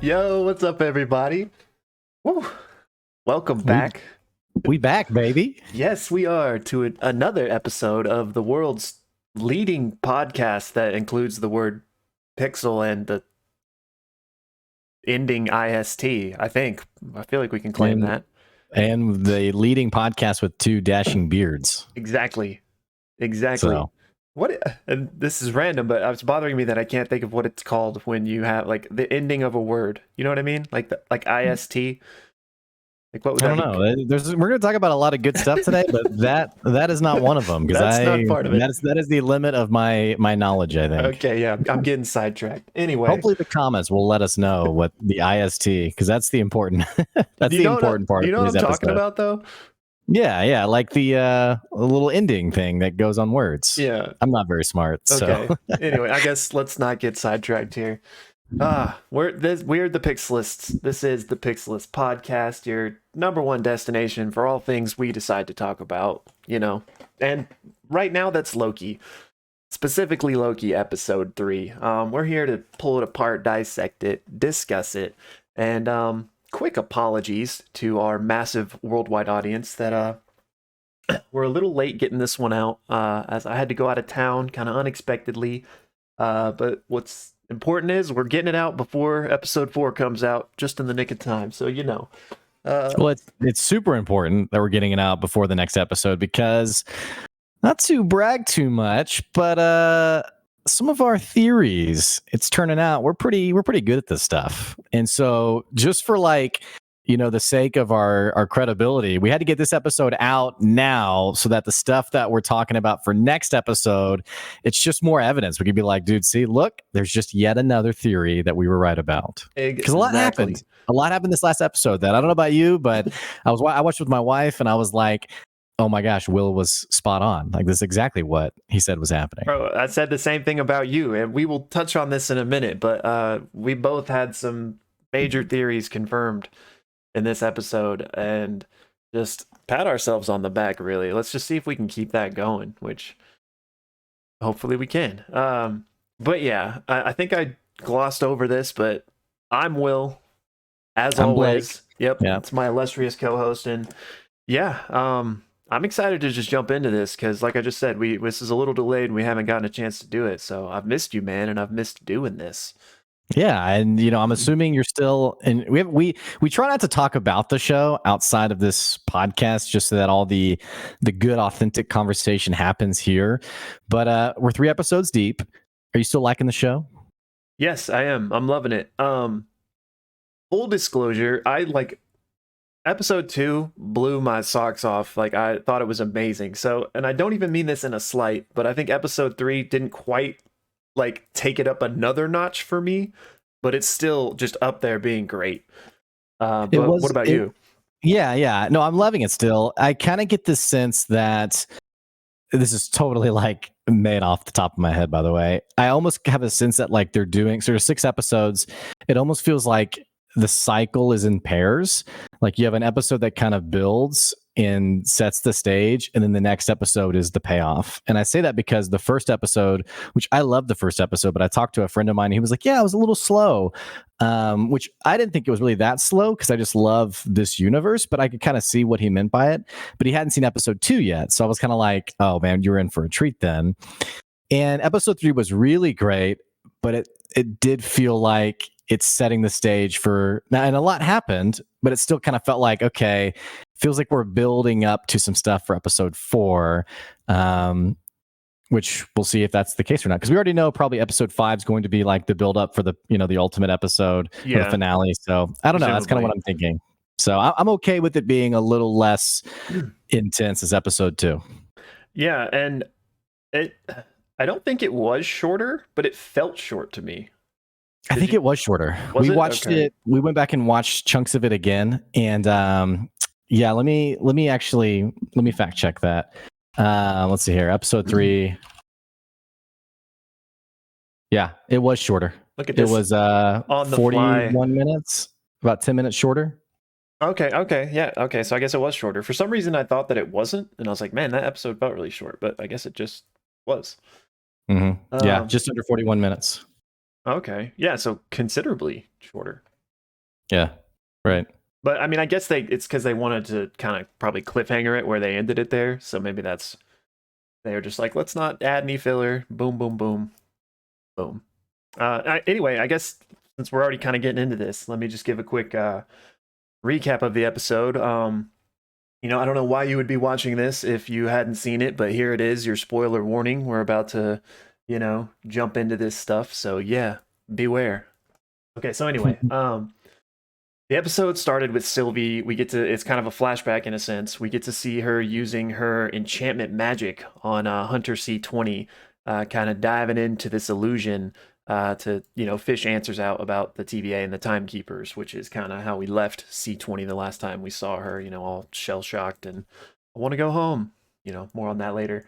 Yo, what's up, everybody? Woo. Welcome back. We back, baby. Yes, we are to another episode of the world's leading podcast that includes the word pixel and the ending ist. I feel like we can claim that. And the leading podcast with two dashing beards. Exactly. So. And this is random, but it's bothering me that I can't think of what it's called when you have like the ending of a word. You know what I mean? Like ist. Like what would I don't know. We're going to talk about a lot of good stuff today, but that is not one of them because That's not part of it. That is the limit of my knowledge, I think. Okay, yeah, I'm getting sidetracked. Anyway, hopefully the comments will let us know what the ist, because that's the important. That's the important part. You know of what I'm episode. talking about, though? Yeah, like the little ending thing that goes on words. Yeah, I'm not very smart. Okay. So. Anyway, I guess let's not get sidetracked here. We're the Pixelists. This is the Pixelist podcast, your number one destination for all things we decide to talk about, you know. And right now that's Loki. Specifically Loki episode 3. We're here to pull it apart, dissect it, discuss it, and quick apologies to our massive worldwide audience that we're a little late getting this one out, as I had to go out of town kind of unexpectedly. But what's important is we're getting it out before episode 4 comes out, just in the nick of time. So, you know. Well, it's super important that we're getting it out before the next episode because, not to brag too much, but some of our theories, it's turning out we're pretty good at this stuff. And so just for the sake of our credibility, we had to get this episode out now so that the stuff that we're talking about for next episode, it's just more evidence. We could be like, dude, see, look, there's just yet another theory that we were right about. Because a lot happened. A lot happened this last episode that I don't know about you, but I watched with my wife and I was like, oh my gosh, Will was spot on. Like, this is exactly what he said was happening. Bro, I said the same thing about you, and we will touch on this in a minute, but we both had some major theories confirmed in this episode, and just pat ourselves on the back, really. Let's just see if we can keep that going, which hopefully we can. But yeah, I think I glossed over this, but I'm Will, as I'm always. Blake. Yep, it's my illustrious co-host, and yeah, I'm excited to just jump into this because, like I just said, this is a little delayed and we haven't gotten a chance to do it. So I've missed you, man, and I've missed doing this. Yeah, and I'm assuming you're still, and we try not to talk about the show outside of this podcast, just so that all the good, authentic conversation happens here. But we're 3 episodes deep. Are you still liking the show? Yes, I am. I'm loving it. Full disclosure, episode 2 blew my socks off. Like, I thought it was amazing. So, and I don't even mean this in a slight, but I think episode 3 didn't quite take it up another notch for me, but it's still just up there being great. What about you? Yeah. No, I'm loving it still. I kind of get this sense that this is totally made off the top of my head, by the way. I almost have a sense that they're doing sort of 6 episodes. It almost feels like the cycle is in pairs. Like you have an episode that kind of builds and sets the stage, and then the next episode is the payoff. And I say that because the first episode, which I love the first episode, but I talked to a friend of mine, he was like, yeah, it was a little slow, which I didn't think it was really that slow because I just love this universe, but I could kind of see what he meant by it. But he hadn't seen episode 2 yet. So I was kind of like, oh man, you're in for a treat then. And episode 3 was really great, but it did feel like it's setting the stage for now, and a lot happened, but it still kind of felt like, okay, feels like we're building up to some stuff for episode 4, which we'll see if that's the case or not, because we already know probably episode 5 is going to be like the build up for the the ultimate episode, the finale. So I don't know, that's kind of what I'm thinking. So I'm okay with it being a little less intense as episode 2. Yeah, and I don't think it was shorter, but it felt short to me. I think it was shorter. We watched it. We went back and watched chunks of it again. And yeah, let me fact check that. Let's see here. Episode 3. Yeah, it was shorter. Look at this. It was on the 41 fly. minutes, about 10 minutes shorter. Okay. Yeah. Okay. So I guess it was shorter. For some reason, I thought that it wasn't. And I was like, man, that episode felt really short, but I guess it just was. Mm-hmm. Yeah, just under 41 minutes. Okay. Yeah, so considerably shorter. Yeah. Right. But I mean, I guess it's because they wanted to kind of probably cliffhanger it where they ended it there. So maybe they were just like, let's not add any filler. Boom, boom, boom, boom. Anyway, I guess since we're already kind of getting into this, let me just give a quick recap of the episode. I don't know why you would be watching this if you hadn't seen it, but here it is, your spoiler warning. We're about to, jump into this stuff. So yeah, beware. Okay, so anyway, the episode started with Sylvie. It's kind of a flashback in a sense. We get to see her using her enchantment magic on Hunter C20, kind of diving into this illusion to, fish answers out about the TVA and the Timekeepers, which is kind of how we left C20 the last time we saw her, all shell shocked and I want to go home. More on that later.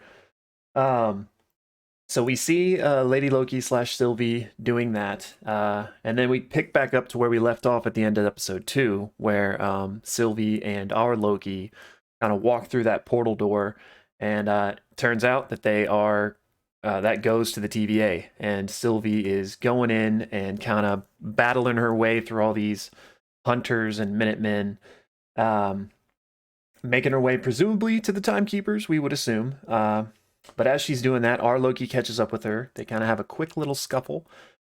Um, so we see Lady Loki slash Sylvie doing that, and then we pick back up to where we left off at the end of episode 2, where Sylvie and our Loki kind of walk through that portal door, and turns out that they are that goes to the TVA, and Sylvie is going in and kind of battling her way through all these hunters and Minutemen, um, making her way presumably to the Timekeepers, we would assume. But as she's doing that, our Loki catches up with her. They kind of have a quick little scuffle.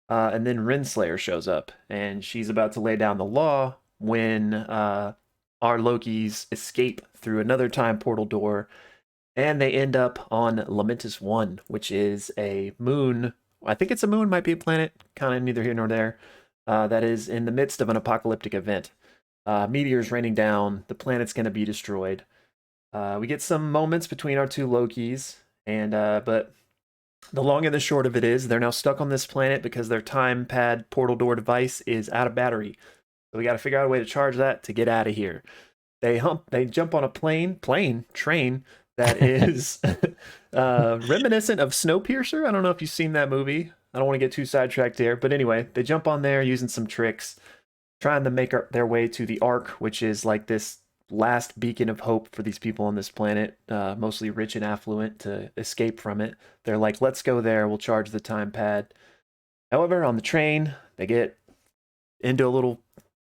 And then Renslayer shows up, and she's about to lay down the law when our Lokis escape through another time portal door, and they end up on Lamentus 1, which is a moon. I think it's a moon, might be a planet, kind of neither here nor there. That is in the midst of an apocalyptic event. Meteors raining down, the planet's going to be destroyed. We get some moments between our two Lokis, and but the long and the short of it is they're now stuck on this planet because their time pad portal door device is out of battery. So we got to figure out a way to charge that to get out of here. They jump on a train that is reminiscent of Snowpiercer. I don't know if you've seen that movie. I don't want to get too sidetracked here, but anyway, they jump on there using some tricks, trying to make their way to the Ark, which is like this last beacon of hope for these people on this planet, mostly rich and affluent, to escape from it. They're like, let's go there. We'll charge the time pad. However, on the train, they get into a little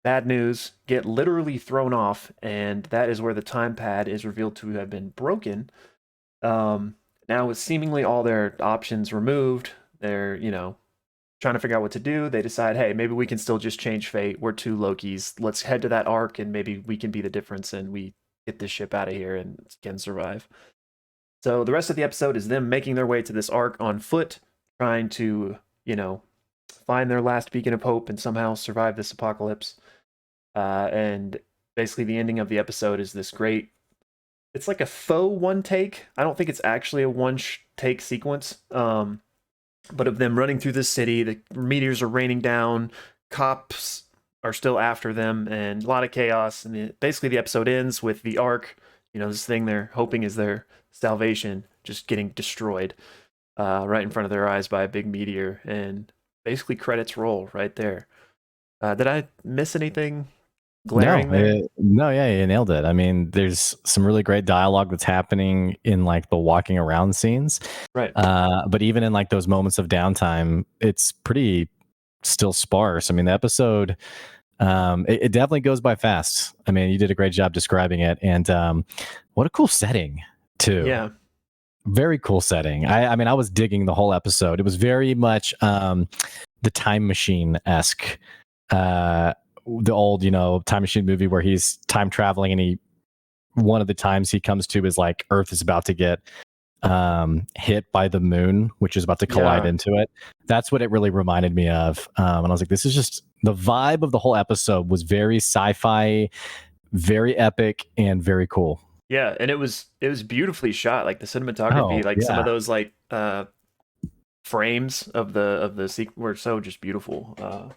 bad news, get literally thrown off, and that is where the time pad is revealed to have been broken. Now, with seemingly all their options removed, they're, trying to figure out what to do. They decide, hey, maybe we can still just change fate. We're two Lokis. Let's head to that Ark, and maybe we can be the difference, and we get this ship out of here and can survive. So the rest of the episode is them making their way to this Ark on foot, trying to, find their last beacon of hope and somehow survive this apocalypse. And basically, the ending of the episode is this great. It's like a faux one take. I don't think it's actually a one take sequence. But of them running through the city, the meteors are raining down, cops are still after them, and a lot of chaos. And basically, the episode ends with the Ark, this thing they're hoping is their salvation, just getting destroyed right in front of their eyes by a big meteor. And basically, credits roll right there. Did I miss anything glaring there? No, yeah, you nailed it. I mean, there's some really great dialogue that's happening in like the walking around scenes. Right. But even in like those moments of downtime, it's pretty still sparse. I mean, the episode, it definitely goes by fast. I mean, you did a great job describing it. And what a cool setting, too. Yeah. Very cool setting. I mean, I was digging the whole episode. It was very much the Time Machine-esque. The old, Time Machine movie where he's time traveling and one of the times he comes to is like Earth is about to get hit by the moon, which is about to collide into it. That's what it really reminded me of. And I was like, this is just the vibe of the whole episode was very sci-fi, very epic, and very cool. Yeah, and it was beautifully shot. Like the cinematography, some of those like frames of the sequence were so just beautiful.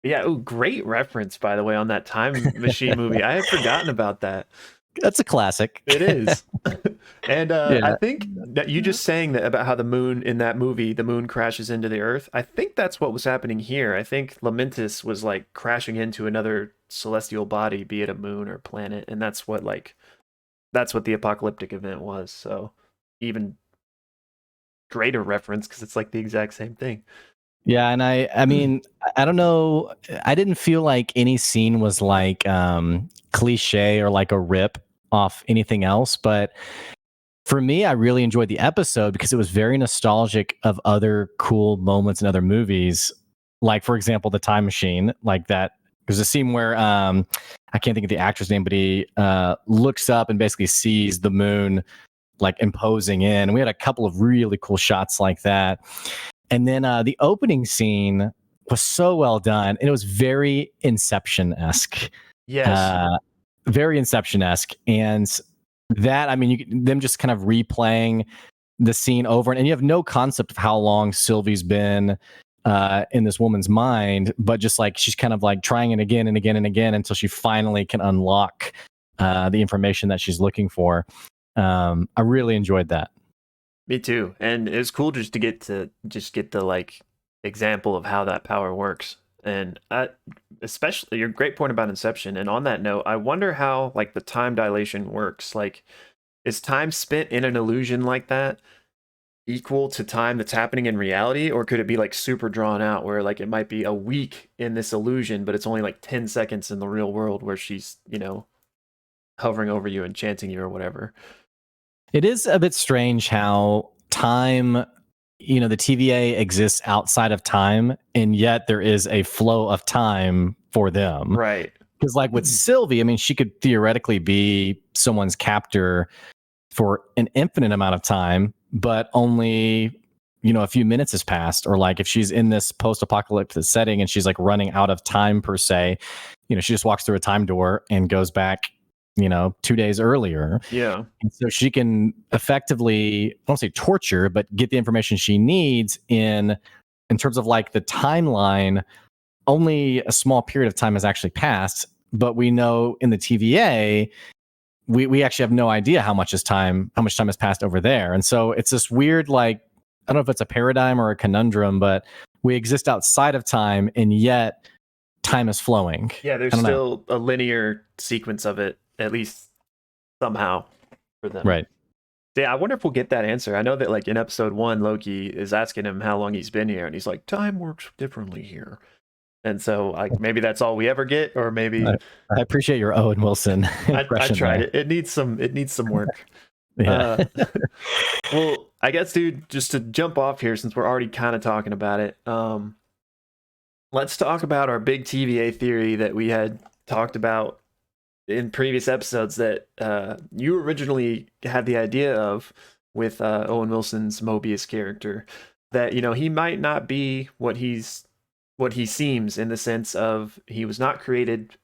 Yeah, great reference, by the way, on that Time Machine movie. I had forgotten about that. That's a classic. It is. And I think that you just saying that about how the moon in that movie, the moon crashes into the Earth. I think that's what was happening here. I think Lamentus was like crashing into another celestial body, be it a moon or planet, and that's what the apocalyptic event was. So even greater reference because it's like the exact same thing. Yeah, and I mean, I don't know. I didn't feel like any scene was like cliche or like a rip off anything else. But for me, I really enjoyed the episode because it was very nostalgic of other cool moments in other movies. Like, for example, the time machine, like that. There's a scene where I can't think of the actor's name, but he looks up and basically sees the moon like imposing in. And we had a couple of really cool shots like that. And then the opening scene was so well done, and it was very Inception-esque. Yes. Uh, Very Inception-esque. And that, I mean, them just kind of replaying the scene over, and you have no concept of how long Sylvie's been in this woman's mind, but just like she's kind of like trying it again and again and again until she finally can unlock the information that she's looking for. I really enjoyed that. Me too. And it was cool just to get the like example of how that power works. And especially your great point about Inception. And on that note, I wonder how like the time dilation works. Like, is time spent in an illusion like that equal to time that's happening in reality, or could it be like super drawn out where like it might be a week in this illusion, but it's only like 10 seconds in the real world where she's, hovering over you and chanting you or whatever. It is a bit strange how time, the TVA exists outside of time, and yet there is a flow of time for them. Right. Because, like with Sylvie, I mean, she could theoretically be someone's captor for an infinite amount of time, but only, a few minutes has passed. Or like if she's in this post-apocalyptic setting and she's like running out of time per se, she just walks through a time door and goes back 2 days earlier. Yeah. And so she can effectively, I don't say torture, but get the information she needs in terms of like the timeline. Only a small period of time has actually passed, but we know in the TVA, we actually have no idea how much time has passed over there. And so it's this weird, like, I don't know if it's a paradigm or a conundrum, but we exist outside of time and yet time is flowing. Yeah, there's still a linear sequence of it, at least somehow, for them. Right. Yeah, I wonder if we'll get that answer. I know that like in episode 1, Loki is asking him how long he's been here, and he's like, time works differently here. And so like maybe that's all we ever get, or maybe I appreciate your Owen Wilson impression. I tried it. It needs some work. Yeah. Well, I guess, dude, just to jump off here since we're already kind of talking about it, let's talk about our big TVA theory that we had talked about in previous episodes that you originally had the idea of with Owen Wilson's Mobius character, that he might not be what he seems, in the sense of he was not created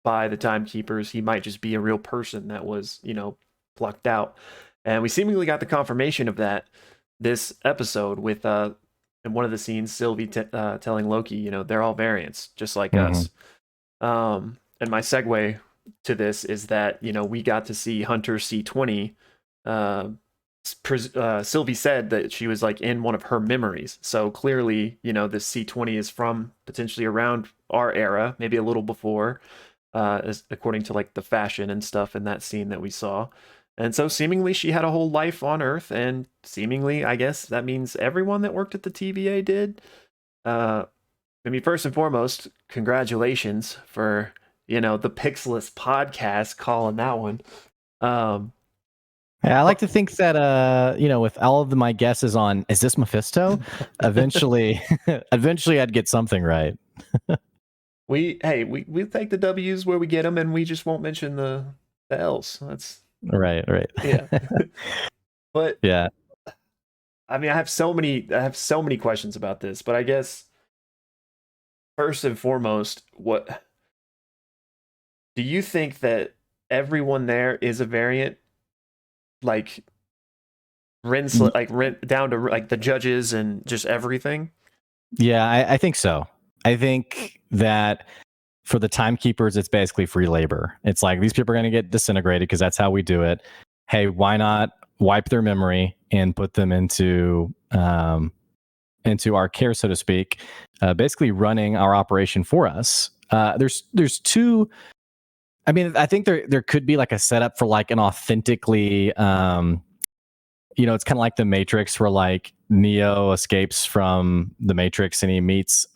by the Timekeepers. He might just be a real person that was plucked out, and we seemingly got the confirmation of that this episode with in one of the scenes Sylvie telling Loki, they're all variants just like us. And my segue to this is that we got to see Hunter C20. Sylvie said that she was like in one of her memories, so clearly this C20 is from potentially around our era, maybe a little before, according to like the fashion and stuff in that scene that we saw. And so seemingly she had a whole life on Earth, and seemingly, I guess that means everyone that worked at the TVA did. I mean, first and foremost, congratulations for the Pixelists podcast calling that one. Yeah, I like to think that with all of my guesses on is this Mephisto, eventually I'd get something right. we take the W's where we get them, and we just won't mention the L's. That's right. Yeah. But yeah, I mean, I have so many questions about this, but I guess first and foremost, what do you think that everyone there is a variant? Like down to like the judges and just everything? Yeah, I think so. I think that for the Timekeepers, it's basically free labor. It's like these people are going to get disintegrated because that's how we do it. Hey, why not wipe their memory and put them into our care, so to speak, basically running our operation for us. There's two. I mean, I think there could be like a setup for like an authentically, it's kind of like the Matrix, where like Neo escapes from the Matrix and he meets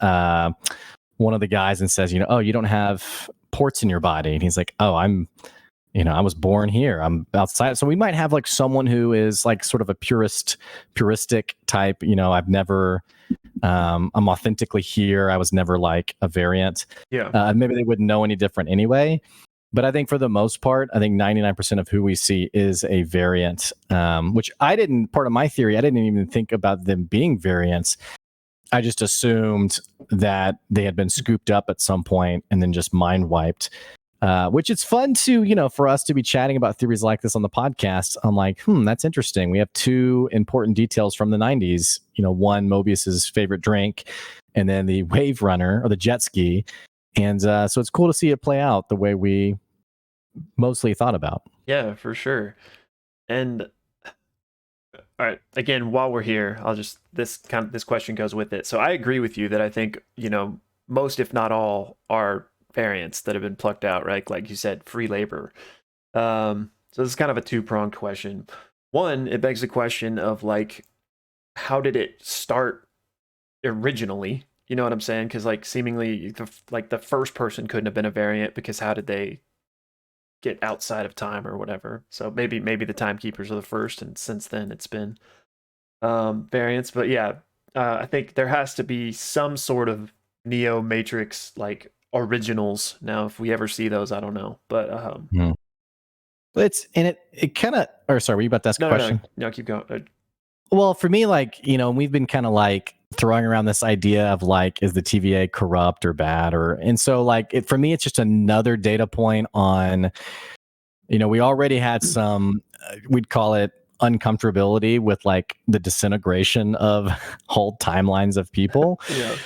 one of the guys and says, oh, you don't have ports in your body. And he's like, oh, I was born here. I'm outside. So we might have like someone who is like sort of a puristic type, I've never, I'm authentically here. I was never like a variant. Yeah. Maybe they wouldn't know any different anyway. But I think for the most part, I think 99% of who we see is a variant, which part of my theory, I didn't even think about them being variants. I just assumed that they had been scooped up at some point and then just mind wiped, which it's fun to, for us to be chatting about theories like this on the podcast. I'm like, that's interesting. We have two important details from the 90s, one, Mobius's favorite drink, and then the wave runner or the jet ski. And so it's cool to see it play out the way we mostly thought about. Yeah, for sure. And all right, again, while we're here, this question goes with it. So I agree with you that I think, most, if not all, are variants that have been plucked out, right? Like you said, free labor. So this is kind of a two-pronged question. One, it begs the question of like, how did it start originally? You know what I'm saying? Because like seemingly the first person couldn't have been a variant, because how did they get outside of time or whatever? So maybe the Timekeepers are the first, and since then it's been variants. But yeah, I think there has to be some sort of Neo Matrix like originals. Now, if we ever see those, I don't know. But it kind of, or sorry, were you about to ask a question? No, keep going. Well, for me, like, we've been kind of like throwing around this idea of like, is the TVA corrupt or bad? And so like, for me, it's just another data point on, we already had some, we'd call it uncomfortability with like the disintegration of whole timelines of people. Yeah.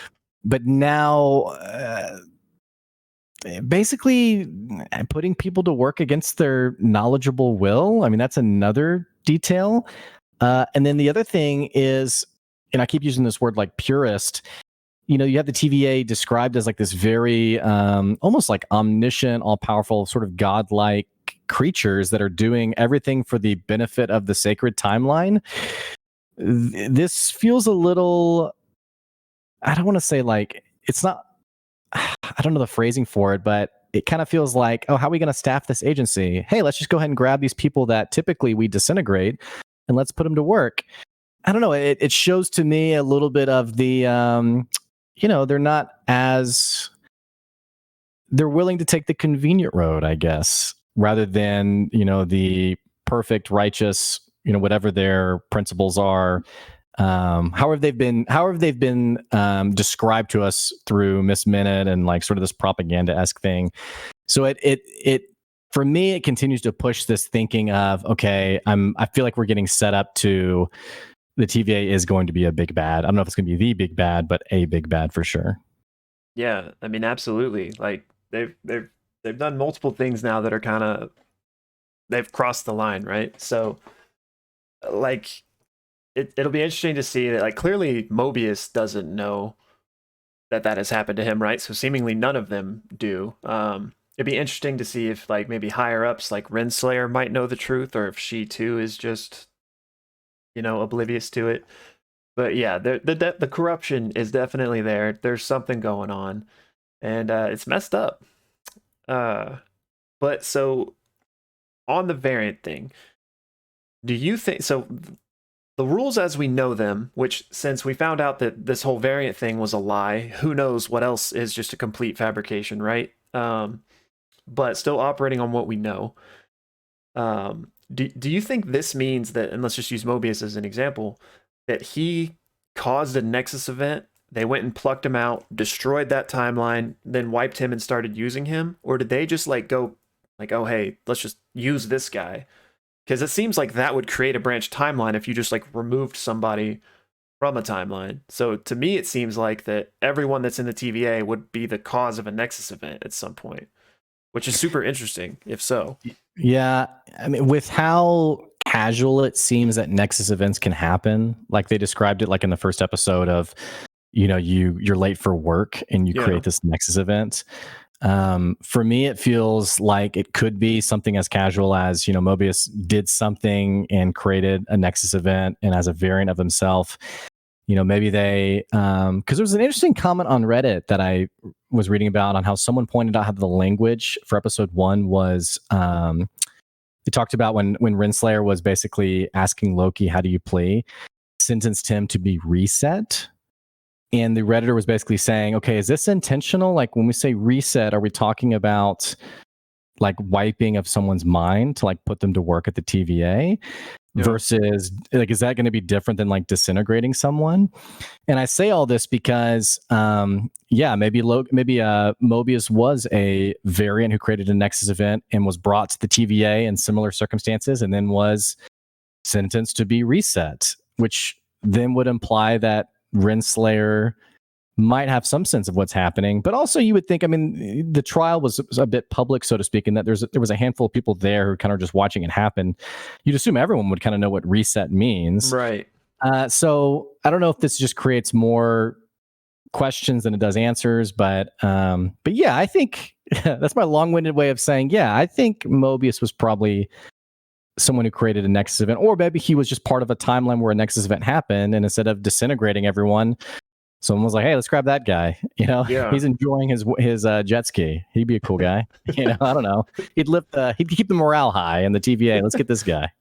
But now, basically putting people to work against their knowledgeable will. I mean, that's another detail. And then the other thing is, and I keep using this word like purist, you have the TVA described as like this very almost like omniscient, all-powerful, sort of godlike creatures that are doing everything for the benefit of the sacred timeline. This feels a little, I don't want to say like, it's not, I don't know the phrasing for it, but it kind of feels like, oh, how are we going to staff this agency? Hey, let's just go ahead and grab these people that typically we disintegrate and let's put them to work. I don't know. It shows to me a little bit of the, they're not as, they're willing to take the convenient road, I guess, rather than, the perfect, righteous, whatever their principles are. How have they been described to us through Miss Minute and like sort of this propaganda-esque thing? So it for me, it continues to push this thinking of, okay, I feel like we're getting set up to, the TVA is going to be a big bad. I don't know if it's going to be the big bad, but a big bad for sure. Yeah, I mean, absolutely. Like they've done multiple things now that are kind of, they've crossed the line, right? So like it'll be interesting to see that like clearly Mobius doesn't know that has happened to him, right? So seemingly none of them do. It'd be interesting to see if like maybe higher ups like Renslayer might know the truth, or if she too is just, oblivious to it. But yeah, the corruption is definitely there. There's something going on, and it's messed up. But so on the variant thing, do you think so? The rules as we know them, which since we found out that this whole variant thing was a lie, who knows what else is just a complete fabrication, right? But still operating on what we know. Do you think this means that, and let's just use Mobius as an example, that he caused a Nexus event, they went and plucked him out, destroyed that timeline, then wiped him and started using him? Or did they just like go like, oh, hey, let's just use this guy? Because it seems like that would create a branch timeline if you just like removed somebody from a timeline. So to me, it seems like that everyone that's in the TVA would be the cause of a Nexus event at some point, which is super interesting if so. Yeah. I mean, with how casual it seems that Nexus events can happen, like they described it like in the first episode of, you're late for work and you create this Nexus event. For me, it feels like it could be something as casual as, Mobius did something and created a Nexus event, and as a variant of himself, Maybe they, because there was an interesting comment on Reddit that I was reading about on how someone pointed out how the language for episode 1 was, they talked about when Renslayer was basically asking Loki, how do you play, sentenced him to be reset. And the Redditor was basically saying, okay, is this intentional? Like when we say reset, are we talking about like wiping of someone's mind to like put them to work at the TVA? Yeah. Versus like, is that going to be different than like disintegrating someone? And I say all this because, maybe Mobius was a variant who created a Nexus event and was brought to the TVA in similar circumstances and then was sentenced to be reset, which then would imply that Renslayer might have some sense of what's happening. But also you would think, I mean, the trial was a bit public, so to speak, in that there was a handful of people there who kind of just watching it happen. You'd assume everyone would kind of know what reset means. Right. So I don't know if this just creates more questions than it does answers, but yeah, I think that's my long-winded way of saying, yeah, I think Mobius was probably someone who created a Nexus event, or maybe he was just part of a timeline where a Nexus event happened, and instead of disintegrating everyone, someone was like, "Hey, let's grab that guy." Yeah. He's enjoying his jet ski. He'd be a cool guy. I don't know. He'd keep the morale high in the TVA. Let's get this guy.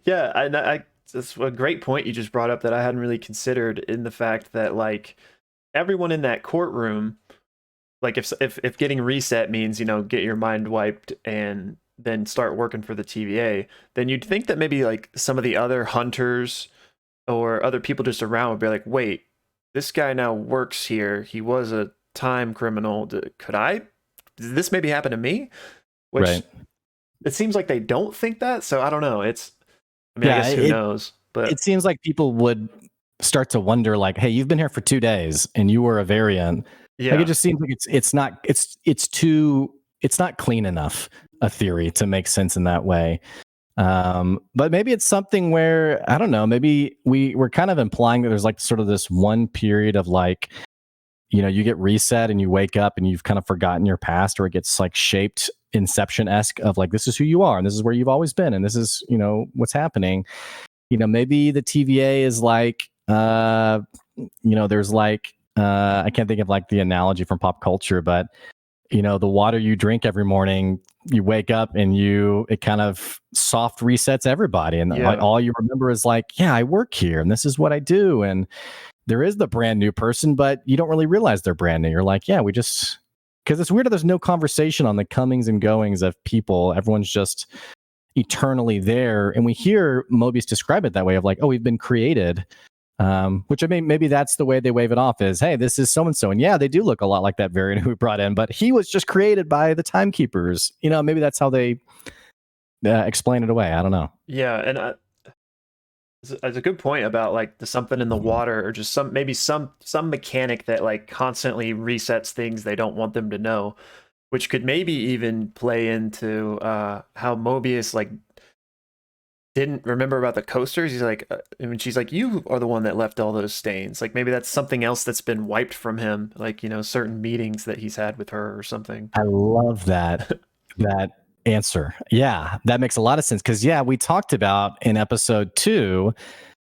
Yeah, I that's a great point you just brought up that I hadn't really considered, in the fact that like everyone in that courtroom, like if getting reset means, get your mind wiped and then start working for the TVA, then you'd think that maybe like some of the other hunters or other people just around would be like, wait, this guy now works here. He was a time criminal. Did this maybe happen to me? Which Right. it seems like they don't think that. So I don't know. I Yeah, guess who knows? But it seems like people would start to wonder, like, "Hey, you've been here for 2 days and you were a variant." Like, yeah, it just seems like it's not clean enough a theory to make sense in that way. But maybe it's something where, I don't know, maybe we're kind of implying that there's like sort of this one period of like, you get reset and you wake up and you've kind of forgotten your past, or it gets like shaped Inception-esque of like, this is who you are and this is where you've always been and this is, what's happening. Maybe the TVA is like, there's like, I can't think of like the analogy from pop culture, but the water you drink every morning, you wake up and it kind of soft resets everybody. And yeah, all you remember is like, yeah, I work here and this is what I do. And there is the brand new person, but you don't really realize they're brand new. You're like, yeah, because it's weird that there's no conversation on the comings and goings of people. Everyone's just eternally there. And we hear Mobius describe it that way of like, oh, we've been created. Which I mean, maybe that's the way they wave it off is, hey, this is so-and-so. And yeah, they do look a lot like that variant who we brought in, but he was just created by the Timekeepers. Maybe that's how they explain it away. I don't know. yeah. And it's a good point about like the something in the water, or just some mechanic that like constantly resets things they don't want them to know, which could maybe even play into how Mobius like didn't remember about the coasters. He's like, and she's like, you are the one that left all those stains. Like maybe that's something else that's been wiped from him, like certain meetings that he's had with her or something. I love that answer. Yeah, that makes a lot of sense because we talked about in episode 2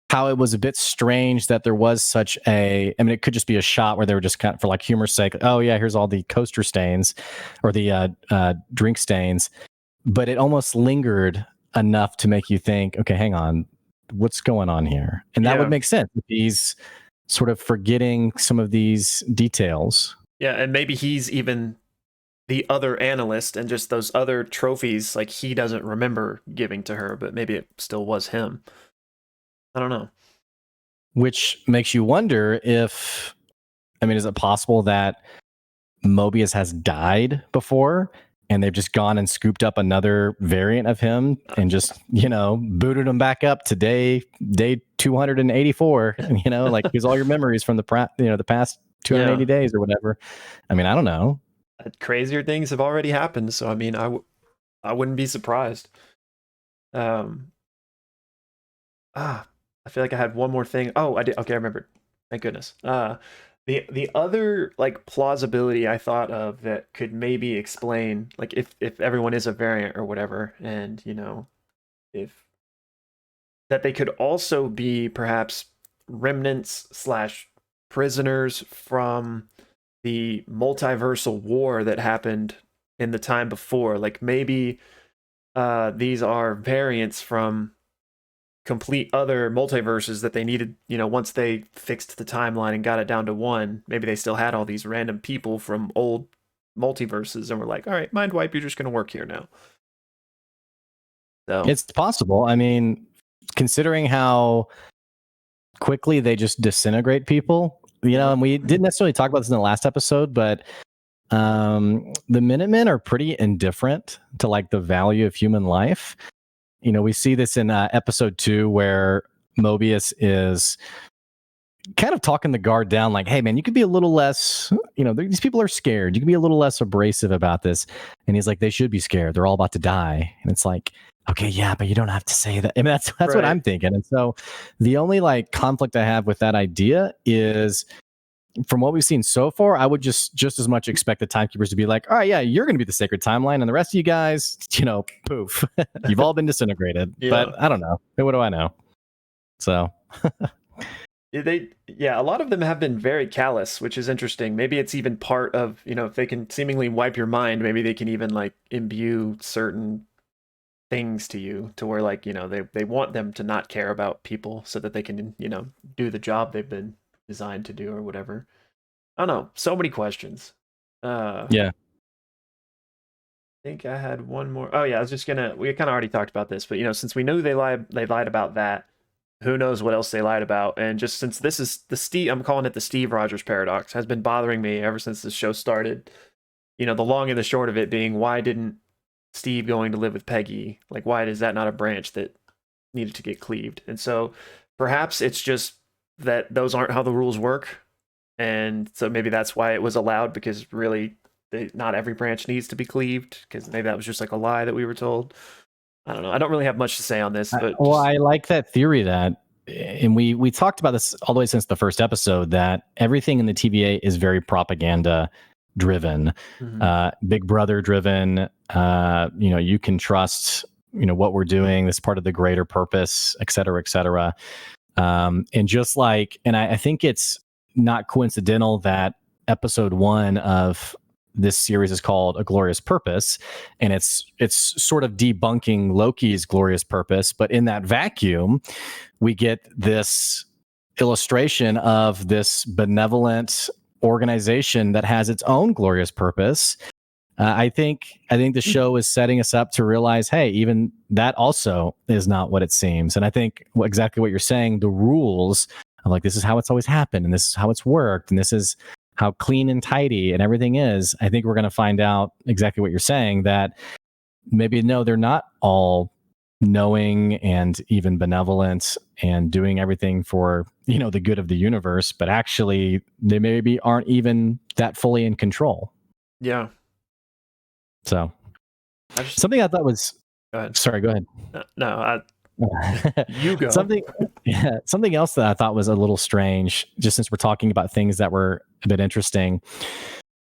how it was a bit strange that there was such a, I mean, it could just be a shot where they were just kind of, for like humor's sake, oh yeah, here's all the coaster stains or the drink stains, but it almost lingered enough to make you think, okay, hang on, what's going on here? And that would make sense if he's sort of forgetting some of these details. Yeah, and maybe he's even the other analyst, and just those other trophies, like he doesn't remember giving to her, but maybe it still was him. I don't know. Which makes you wonder if, I mean, is it possible that Mobius has died before and they've just gone and scooped up another variant of him and just, booted him back up to day 284, like here's all your memories from the past 280 days or whatever. I mean, I don't know. Crazier things have already happened, so I mean, I wouldn't be surprised. I feel like I had one more thing. Oh, I did. Okay, I remembered. Thank goodness. The other like plausibility I thought of that could maybe explain, like if everyone is a variant or whatever, and if that they could also be perhaps remnants slash prisoners from the multiversal war that happened in the time before. Like maybe these are variants from complete other multiverses that they needed, once they fixed the timeline and got it down to one, maybe they still had all these random people from old multiverses and were like, all right, mind wipe, you're just going to work here now. So It's possible. I mean, considering how quickly they just disintegrate people, and we didn't necessarily talk about this in the last episode, but the Minutemen are pretty indifferent to like the value of human life. We see this in episode 2 where Mobius is kind of talking the guard down like, hey man, you could be a little less, these people are scared. You can be a little less abrasive about this. And he's like, they should be scared. They're all about to die. And it's like, okay, yeah, but you don't have to say that. I mean, that's right. What I'm thinking. And so the only like conflict I have with that idea is, from what we've seen so far, I would just as much expect the Timekeepers to be like, all right, yeah, you're going to be the sacred timeline, and the rest of you guys, poof, you've all been disintegrated. Yeah. But I don't know. What do I know? So a lot of them have been very callous, which is interesting. Maybe it's even part of, if they can seemingly wipe your mind, maybe they can even like imbue certain things to you to where like, they want them to not care about people so that they can, do the job they've been designed to do or whatever. I don't know. So many questions. Yeah. I think I had one more. Oh yeah, I was just gonna. We kind of already talked about this, but since we knew they lied about that. Who knows what else they lied about? And just since this is I'm calling it the Steve Rogers paradox, has been bothering me ever since this show started. The long and the short of it being, why didn't Steve going to live with Peggy? Like, why is that not a branch that needed to get cleaved? And so perhaps it's just that those aren't how the rules work. And so maybe that's why it was allowed, because really not every branch needs to be cleaved, because maybe that was just like a lie that we were told. I don't know. I don't really have much to say on this, but I like that theory and we talked about this all the way since the first episode, that everything in the TVA is very propaganda driven, Big Brother driven. You can trust, what we're doing, this part of the greater purpose, et cetera, et cetera. And just like, and I think it's not coincidental that episode 1 of this series is called A Glorious Purpose, and it's sort of debunking Loki's glorious purpose. But in that vacuum, we get this illustration of this benevolent organization that has its own glorious purpose. I think the show is setting us up to realize, hey, even that also is not what it seems. And I think exactly what you're saying, the rules of like, this is how it's always happened, and this is how it's worked, and this is how clean and tidy and everything is. I think we're going to find out exactly what you're saying, that maybe, no, they're not all knowing and even benevolent and doing everything for, the good of the universe, but actually they maybe aren't even that fully in control. Yeah. So something I thought was, go ahead. Sorry, go ahead. No, you go. Something else that I thought was a little strange, just since we're talking about things that were a bit interesting.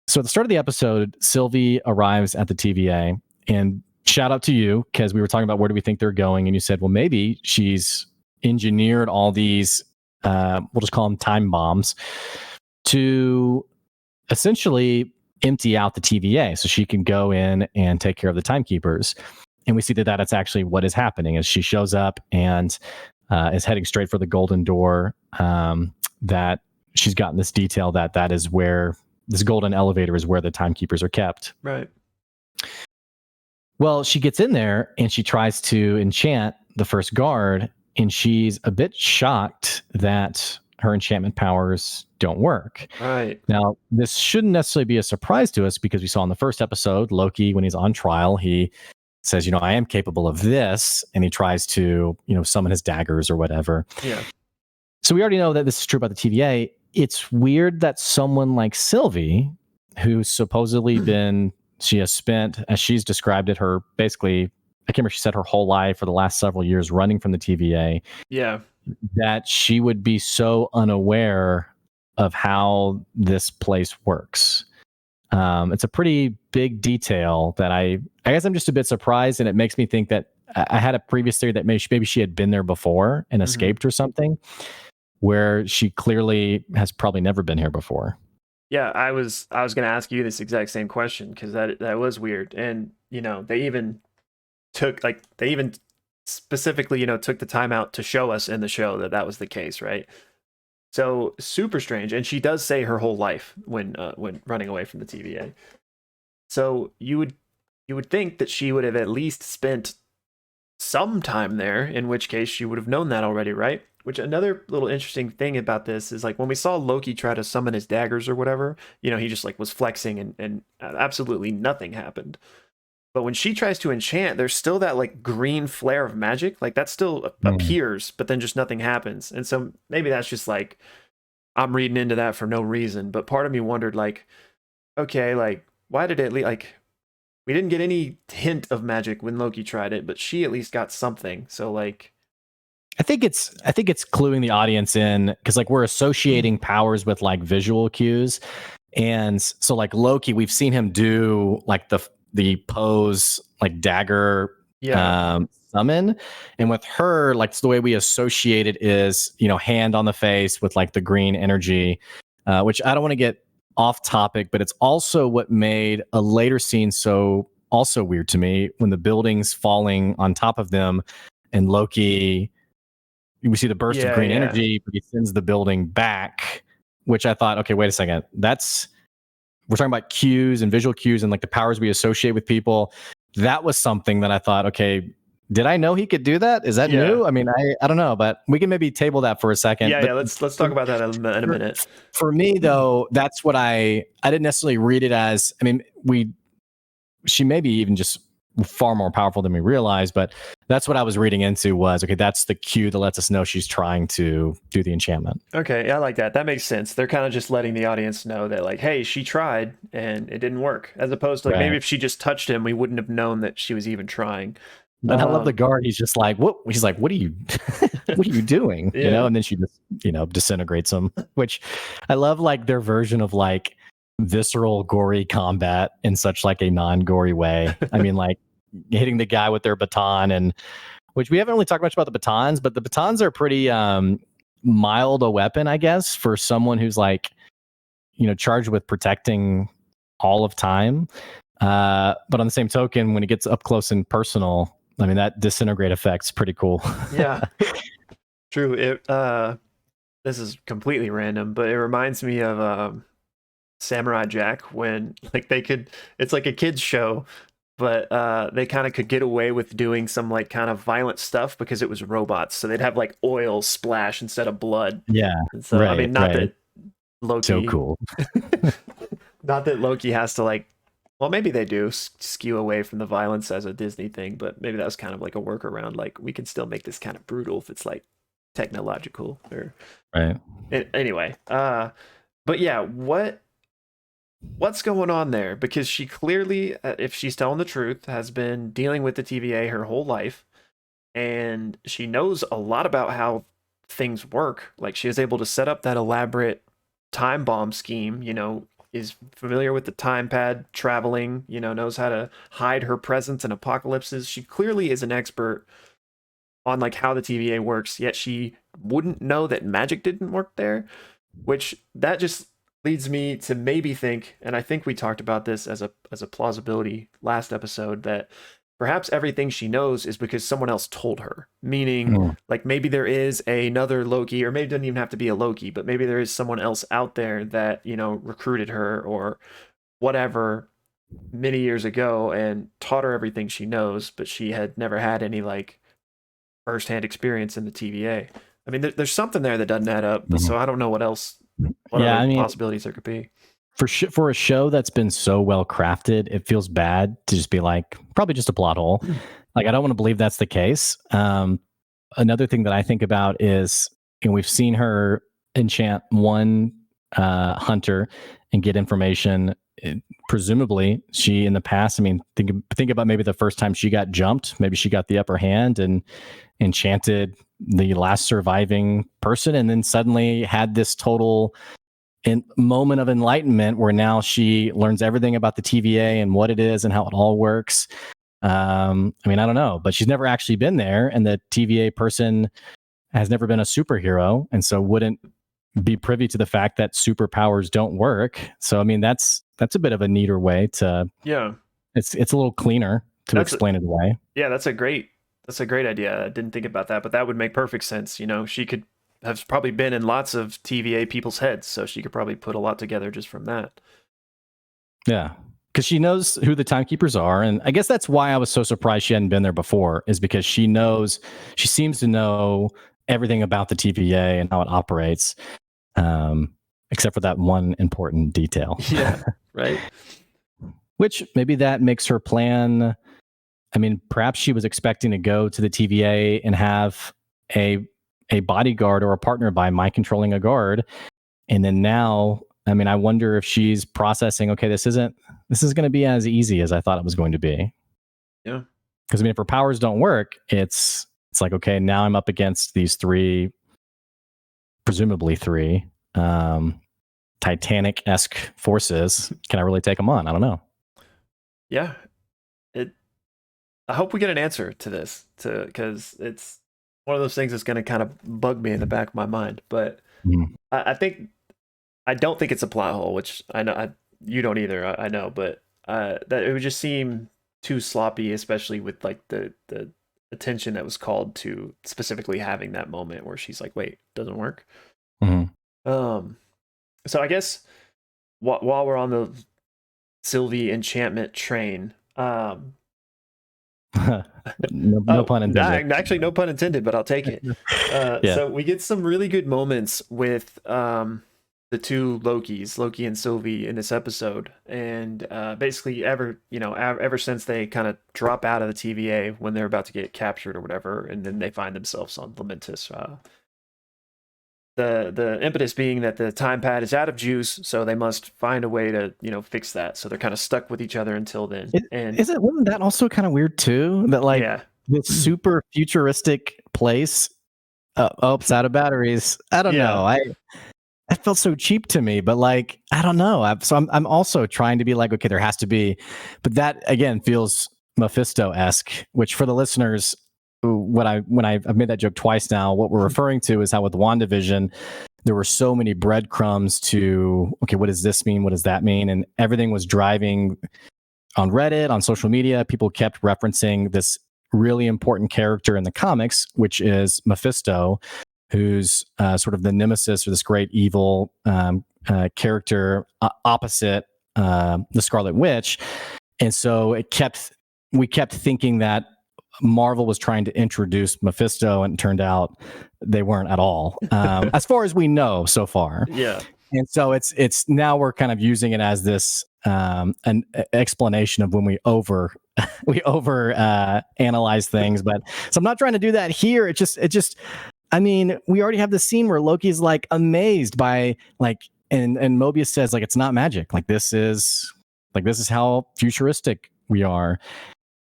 So at the start of the episode, Sylvie arrives at the TVA, and shout out to you, because we were talking about where do we think they're going, and you said, well, maybe she's engineered all these, we'll just call them time bombs, to essentially empty out the TVA so she can go in and take care of the Timekeepers. And we see that that's actually what is happening, as she shows up and is heading straight for the golden door. That she's gotten this detail that is where this golden elevator is, where the Timekeepers are kept. Right. Well, she gets in there and she tries to enchant the first guard, and she's a bit shocked that her enchantment powers don't work. Right. Now, this shouldn't necessarily be a surprise to us, because we saw in the first episode, Loki, when he's on trial, he says, I am capable of this, and he tries to, summon his daggers or whatever. Yeah. So we already know that this is true about the TVA. It's weird that someone like Sylvie, who's supposedly she has spent, as she's described it, her basically, I can't remember, she said her whole life for the last several years running from the TVA. Yeah. That she would be so unaware of how this place works. It's a pretty big detail that I guess I'm just a bit surprised, and it makes me think that I had a previous theory that maybe she had been there before and escaped or something. where she clearly has probably never been here before. Yeah, I was gonna ask you this exact same question because that was weird, and they even specifically took the time out to show us in the show that was the case, right? So super strange, and she does say her whole life when running away from the TVA. So you would think that she would have at least spent some time there, in which case she would have known that already, right? Which another little interesting thing about this is like when we saw Loki try to summon his daggers or whatever, he just like was flexing and absolutely nothing happened. But when she tries to enchant, there's still that like green flare of magic, like that still appears, but then just nothing happens. And so maybe that's just like I'm reading into that for no reason. But part of me wondered like, okay, like why did it like we didn't get any hint of magic when Loki tried it, but she at least got something. So like I think it's cluing the audience in because like we're associating powers with like visual cues. And so like Loki, we've seen him do like the pose like dagger summon. And with her, like the way we associate it is, hand on the face with like the green energy, which I don't want to get off topic, but it's also what made a later scene so also weird to me when the building's falling on top of them and Loki, we see the burst of green energy, but he sends the building back, which I thought, okay, wait a second. We're talking about cues and visual cues and like the powers we associate with people. That was something that I thought, okay, did I know he could do that? Is that new? I mean, I don't know, but we can maybe table that for a second. Yeah, let's talk about that in a minute. For me though, that's what I didn't necessarily read it as. I mean, she may be even just far more powerful than we realize, but that's what I was reading into was, okay, that's the cue that lets us know she's trying to do the enchantment. Okay, I like that. That makes sense. They're kind of just letting the audience know that like, hey, she tried and it didn't work. As opposed to like maybe if she just touched him, we wouldn't have known that she was even trying. And I love the guard. He's just like, what? He's like, what are you, what are you doing? And then she just, disintegrates him, which I love like their version of like visceral, gory combat in such like a non-gory way. I mean, like hitting the guy with their baton, and which we haven't really talked much about the batons, but the batons are pretty mild a weapon, I guess, for someone who's like, charged with protecting all of time. But on the same token, when it gets up close and personal, I mean, that disintegrate effect's pretty cool. Yeah, true. This is completely random, but it reminds me of Samurai Jack when like it's like a kid's show, but they kind of could get away with doing some like kind of violent stuff because it was robots. So they'd have like oil splash instead of blood. Yeah. And so I mean, not that Loki, so cool. Not that Loki has to like. Well, maybe they do skew away from the violence as a Disney thing, but maybe that was kind of like a workaround. Like we can still make this kind of brutal if it's like technological or right. Anyway, but yeah, what's going on there? Because she clearly, if she's telling the truth, has been dealing with the TVA her whole life, and she knows a lot about how things work. Like she is able to set up that elaborate time bomb scheme, is familiar with the time pad traveling, knows how to hide her presence in apocalypses. She clearly is an expert on like how the TVA works, yet she wouldn't know that magic didn't work there, which that just leads me to maybe think, and I think we talked about this as a plausibility last episode, that perhaps everything she knows is because someone else told her. Meaning, like maybe there is another Loki, or maybe it doesn't even have to be a Loki, but maybe there is someone else out there that, recruited her or whatever many years ago and taught her everything she knows, but she had never had any like firsthand experience in the TVA. I mean, there's something there that doesn't add up, so I don't know what else, other possibilities there could be. For a show that's been so well crafted, it feels bad to just be like, probably just a plot hole. Like, I don't want to believe that's the case. Another thing that I think about is, we've seen her enchant one hunter and get information. Presumably, she in the past, I mean, think about maybe the first time she got jumped. Maybe she got the upper hand and enchanted the last surviving person, and then suddenly had this total moment of enlightenment where now she learns everything about the TVA and what it is and how it all works. I mean, I don't know, but she's never actually been there, and the TVA person has never been a superhero, and so wouldn't be privy to the fact that superpowers don't work. So I mean, that's a bit of a neater way to. Yeah, It's a little cleaner to that's a, explain it away. yeah, that's a great idea. I didn't think about that, but that would make perfect sense. She could have probably been in lots of TVA people's heads, so she could probably put a lot together just from that. Yeah. Because she knows who the timekeepers are. And I guess that's why I was so surprised she hadn't been there before, is because she seems to know everything about the TVA and how it operates, except for that one important detail. Yeah, right. Which maybe that makes her plan. I mean, perhaps she was expecting to go to the TVA and have a bodyguard or a partner by mind controlling a guard. And then now, I mean, I wonder if she's processing, okay, this isn't going to be as easy as I thought it was going to be. Yeah. Because I mean, if her powers don't work, it's like, okay, now I'm up against these presumably three Titanic-esque forces. Can I really take them on? I don't know. Yeah. I hope we get an answer to this, because it's one of those things that's going to kind of bug me in the back of my mind. But I don't think it's a plot hole, which I know you don't either. I know, but that it would just seem too sloppy, especially with like the attention that was called to specifically having that moment where she's like, "Wait, doesn't work." So I guess while we're on the Sylvie enchantment train, no pun intended. Actually, no pun intended, but I'll take it. Yeah. So we get some really good moments with the two Lokis, Loki and Sylvie, in this episode, and basically ever since they kind of drop out of the TVA when they're about to get captured or whatever, and then they find themselves on Lamentis. The impetus being that the time pad is out of juice, so they must find a way to fix that. So they're kind of stuck with each other until then. Wasn't that also kind of weird too? That like this super futuristic place, it's out of batteries. I don't know. That felt so cheap to me, but like I don't know. I'm also trying to be like, okay, there has to be, but that again feels Mephisto-esque. Which for the listeners, I've made that joke twice now. What we're referring to is how with WandaVision, there were so many breadcrumbs to, okay, what does this mean? What does that mean? And everything was driving on Reddit, on social media. People kept referencing this really important character in the comics, which is Mephisto, who's sort of the nemesis or this great evil character opposite the Scarlet Witch. And so we kept thinking that Marvel was trying to introduce Mephisto, and it turned out they weren't at all, as far as we know so far. Yeah. And so it's now we're kind of using it as this an explanation of when we over analyze things. But so I'm not trying to do that here. It just I mean, we already have the scene where Loki's like amazed by like, and Mobius says like it's not magic. Like this is how futuristic we are,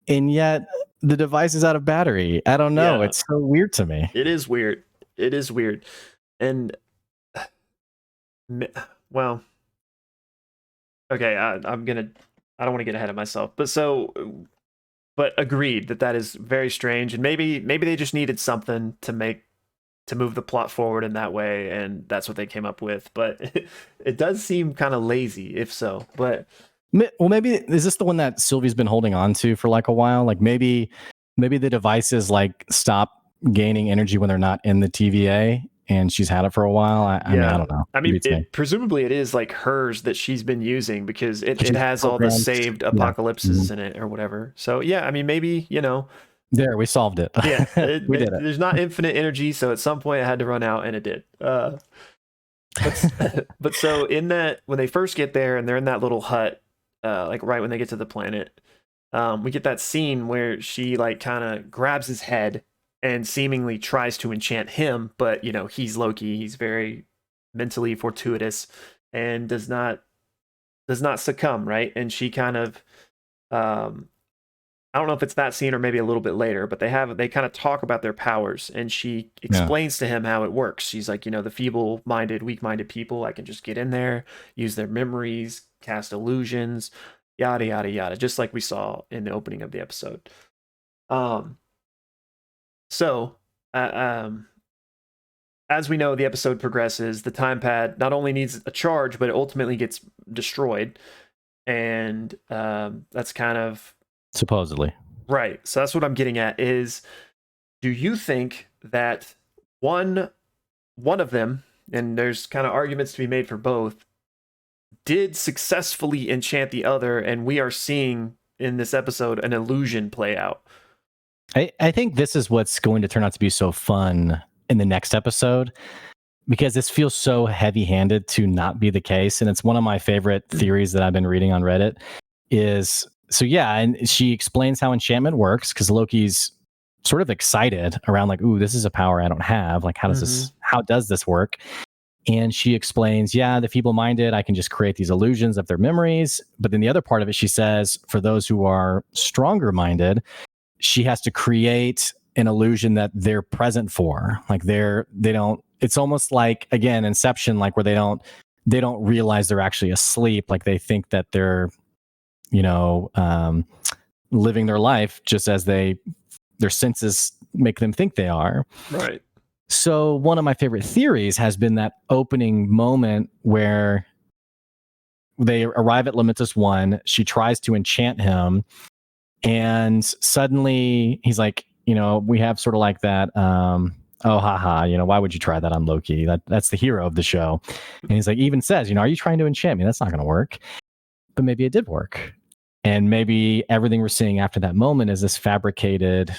and yet the device is out of battery. I don't know. Yeah. It's so weird to me. It is weird. And well, okay, I don't want to get ahead of myself, but agreed that is very strange, and maybe they just needed something to move the plot forward in that way, and that's what they came up with. But it does seem kind of lazy, if so. But well, maybe is this the one that Sylvie's been holding on to for like a while? Like maybe the devices like stop gaining energy when they're not in the TVA, and she's had it for a while. I mean, I don't know. I mean, presumably it is like hers that she's been using, because it has all the saved apocalypses in it or whatever. So yeah, I mean, maybe there, we solved it. Yeah, we did it. There's not infinite energy, so at some point it had to run out, and it did. But so in that, when they first get there and they're in that little hut, like right when they get to the planet, we get that scene where she like kind of grabs his head and seemingly tries to enchant him, but he's Loki. He's very mentally fortuitous and does not succumb, right? And she kind of I don't know if it's that scene or maybe a little bit later, but they kind of talk about their powers, and she explains to him how it works. She's like, the feeble-minded, weak-minded people, I can just get in there, use their memories, cast illusions, yada, yada, yada, just like we saw in the opening of the episode. So as we know, the episode progresses. The time pad not only needs a charge, but it ultimately gets destroyed, and that's kind of Supposedly. right. So that's what I'm getting at. Is do you think that one one of them, and there's kind of arguments to be made for both, did successfully enchant the other, and we are seeing in this episode an illusion play out? I think this is what's going to turn out to be so fun in the next episode, because this feels so heavy-handed to not be the case. And it's one of my favorite theories that I've been reading on Reddit is, so yeah, and she explains how enchantment works, because Loki's sort of excited around like, ooh, this is a power I don't have. Like, how does this work? And she explains, yeah, the feeble-minded, I can just create these illusions of their memories. But then the other part of it, she says, for those who are stronger-minded, she has to create an illusion that they're present for. Like they don't, it's almost like, again, Inception, like where they don't realize they're actually asleep. Like they think that they're, you know, living their life just as their senses make them think they are. Right. So one of my favorite theories has been that opening moment where they arrive at Limitless One. She tries to enchant him, and suddenly he's like, we have sort of like that, oh haha, why would you try that on Loki? That's the hero of the show. And he's like, even says, are you trying to enchant me? That's not going to work. But maybe it did work. And maybe everything we're seeing after that moment is this fabricated,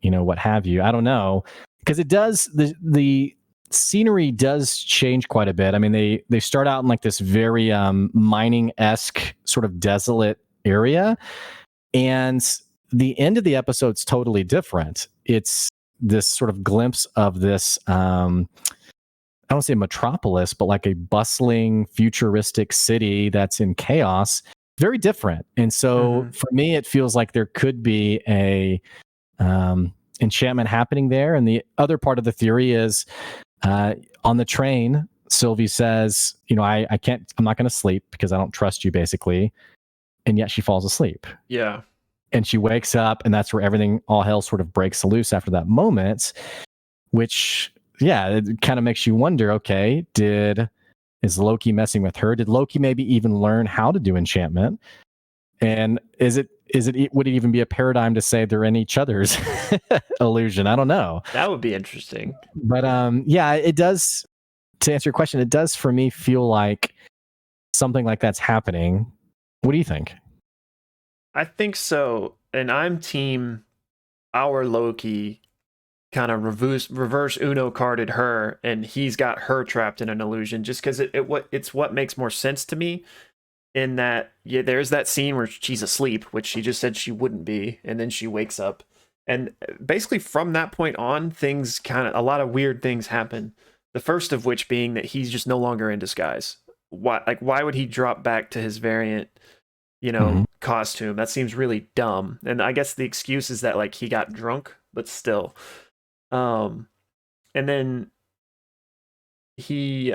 what have you. I don't know. Because it does, the scenery does change quite a bit. I mean, they start out in like this very mining-esque sort of desolate area. And the end of the episode's totally different. It's this sort of glimpse of this, I don't say metropolis, but like a bustling, futuristic city that's in chaos. Very different. And so for me, it feels like there could be a enchantment happening there. And the other part of the theory is on the train, Sylvie says, I'm not going to sleep because I don't trust you, basically. And yet she falls asleep. Yeah. And she wakes up, and that's where all hell sort of breaks loose after that moment, which, yeah, it kind of makes you wonder, okay, is Loki messing with her? Did Loki maybe even learn how to do enchantment? And would it even be a paradigm to say they're in each other's illusion? I don't know. That would be interesting. But yeah, it does, to answer your question, it does for me feel like something like that's happening. What do you think? I think so. And I'm team our Loki kind of reverse Uno carded her, and he's got her trapped in an illusion, just because it's what makes more sense to me. In that, yeah, there's that scene where she's asleep, which she just said she wouldn't be, and then she wakes up. And basically from that point on, a lot of weird things happen. The first of which being that he's just no longer in disguise. Why would he drop back to his variant, costume? That seems really dumb. And I guess the excuse is that like he got drunk, but still. And then he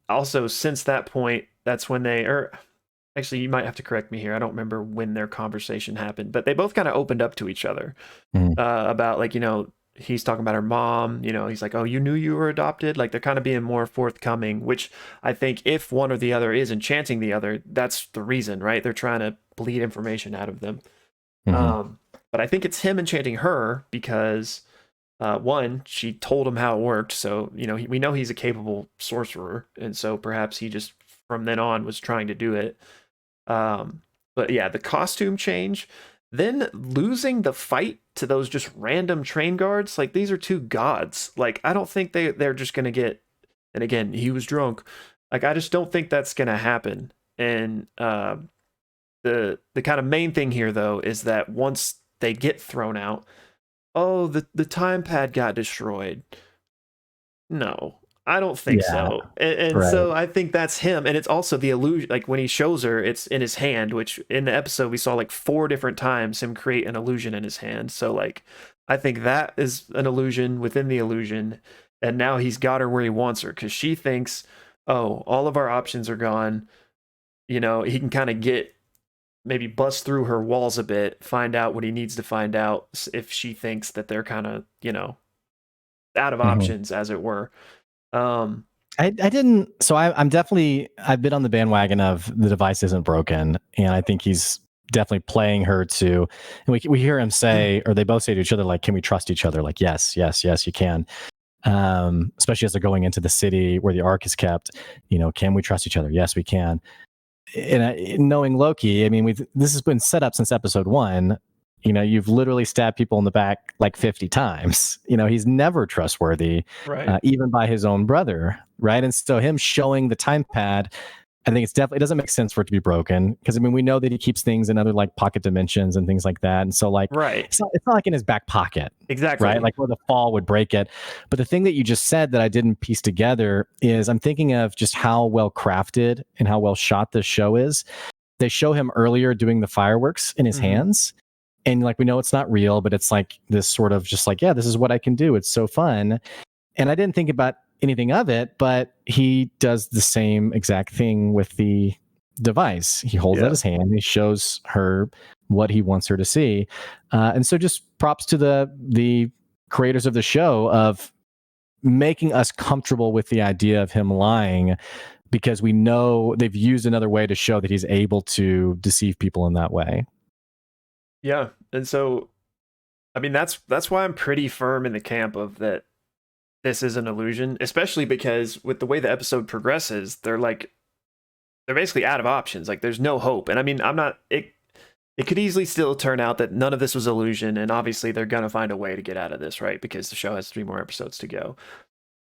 also, since that point, that's when actually, you might have to correct me here. I don't remember when their conversation happened, but they both kind of opened up to each other about like, he's talking about her mom, he's like, oh, you knew you were adopted. Like they're kind of being more forthcoming, which I think if one or the other is enchanting the other, that's the reason, right? They're trying to bleed information out of them. But I think it's him enchanting her because one, she told him how it worked. So, we know he's a capable sorcerer. And so perhaps he just from then on was trying to do it. But yeah, the costume change, then losing the fight to those just random train guards. Like these are two gods. Like I don't think they're just going to get, and again, he was drunk. Like I just don't think that's going to happen. And the kind of main thing here though is that once they get thrown out, oh, the time pad got destroyed. No, I don't think so. And right. So I think that's him. And it's also the illusion. Like when he shows her, it's in his hand, which in the episode we saw like 4 different times him create an illusion in his hand. So like, I think that is an illusion within the illusion. And now he's got her where he wants her because she thinks, oh, all of our options are gone. He can kind of maybe bust through her walls a bit, find out what he needs to find out if she thinks that they're kind of, out of Mhm. options, as it were. Um, I didn't. So I'm definitely, I've been on the bandwagon of the device isn't broken, and I think he's definitely playing her to. And we hear him say, or they both say to each other, like, "Can we trust each other?" Like, yes, yes, yes, you can. Especially as they're going into the city where the Ark is kept. Can we trust each other? Yes, we can. And knowing Loki, I mean, this has been set up since episode one. You've literally stabbed people in the back like 50 times. He's never trustworthy, right. even by his own brother, right? And so him showing the time pad, I think it's definitely, it doesn't make sense for it to be broken, because I mean we know that he keeps things in other like pocket dimensions and things like that, and so like Right. it's not like in his back pocket, right? Exactly. Like where the fall would break it. But the thing that you just said that I didn't piece together is I'm thinking of just how well crafted and how well shot this show is. They show him earlier doing the fireworks in his Hmm. hands, and like we know it's not real, but it's like this sort of just like, yeah, this is what I can do. It's so fun. And I didn't think about anything of it, but he does the same exact thing with the device. He holds out Yeah. his hand, he shows her what he wants her to see. And so just props to the creators of the show of making us comfortable with the idea of him lying, because we know they've used another way to show that he's able to deceive people in that way. Yeah. And so, I mean, that's why I'm pretty firm in the camp of that this is an illusion, especially because with the way the episode progresses, they're basically out of options. Like there's no hope. And I mean, I'm not it could easily still turn out that none of this was illusion, and obviously they're gonna find a way to get out of this, right? Because the show has 3 more episodes to go.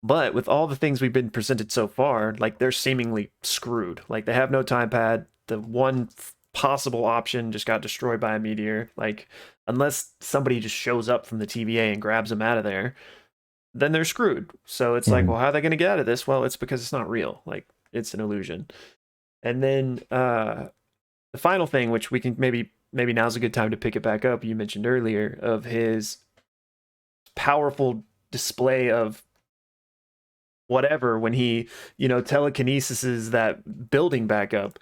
But with all the things we've been presented so far, like they're seemingly screwed. Like they have no time pad. The one possible option just got destroyed by a meteor. Like unless somebody just shows up from the TVA and grabs them out of there, then they're screwed. So it's like, Mhm. well, how are they going to get out of this? Well, it's because it's not real. Like it's an illusion. And then the final thing, which we can maybe now's a good time to pick it back up. You mentioned earlier of his powerful display of whatever when he telekinesis is that building back up,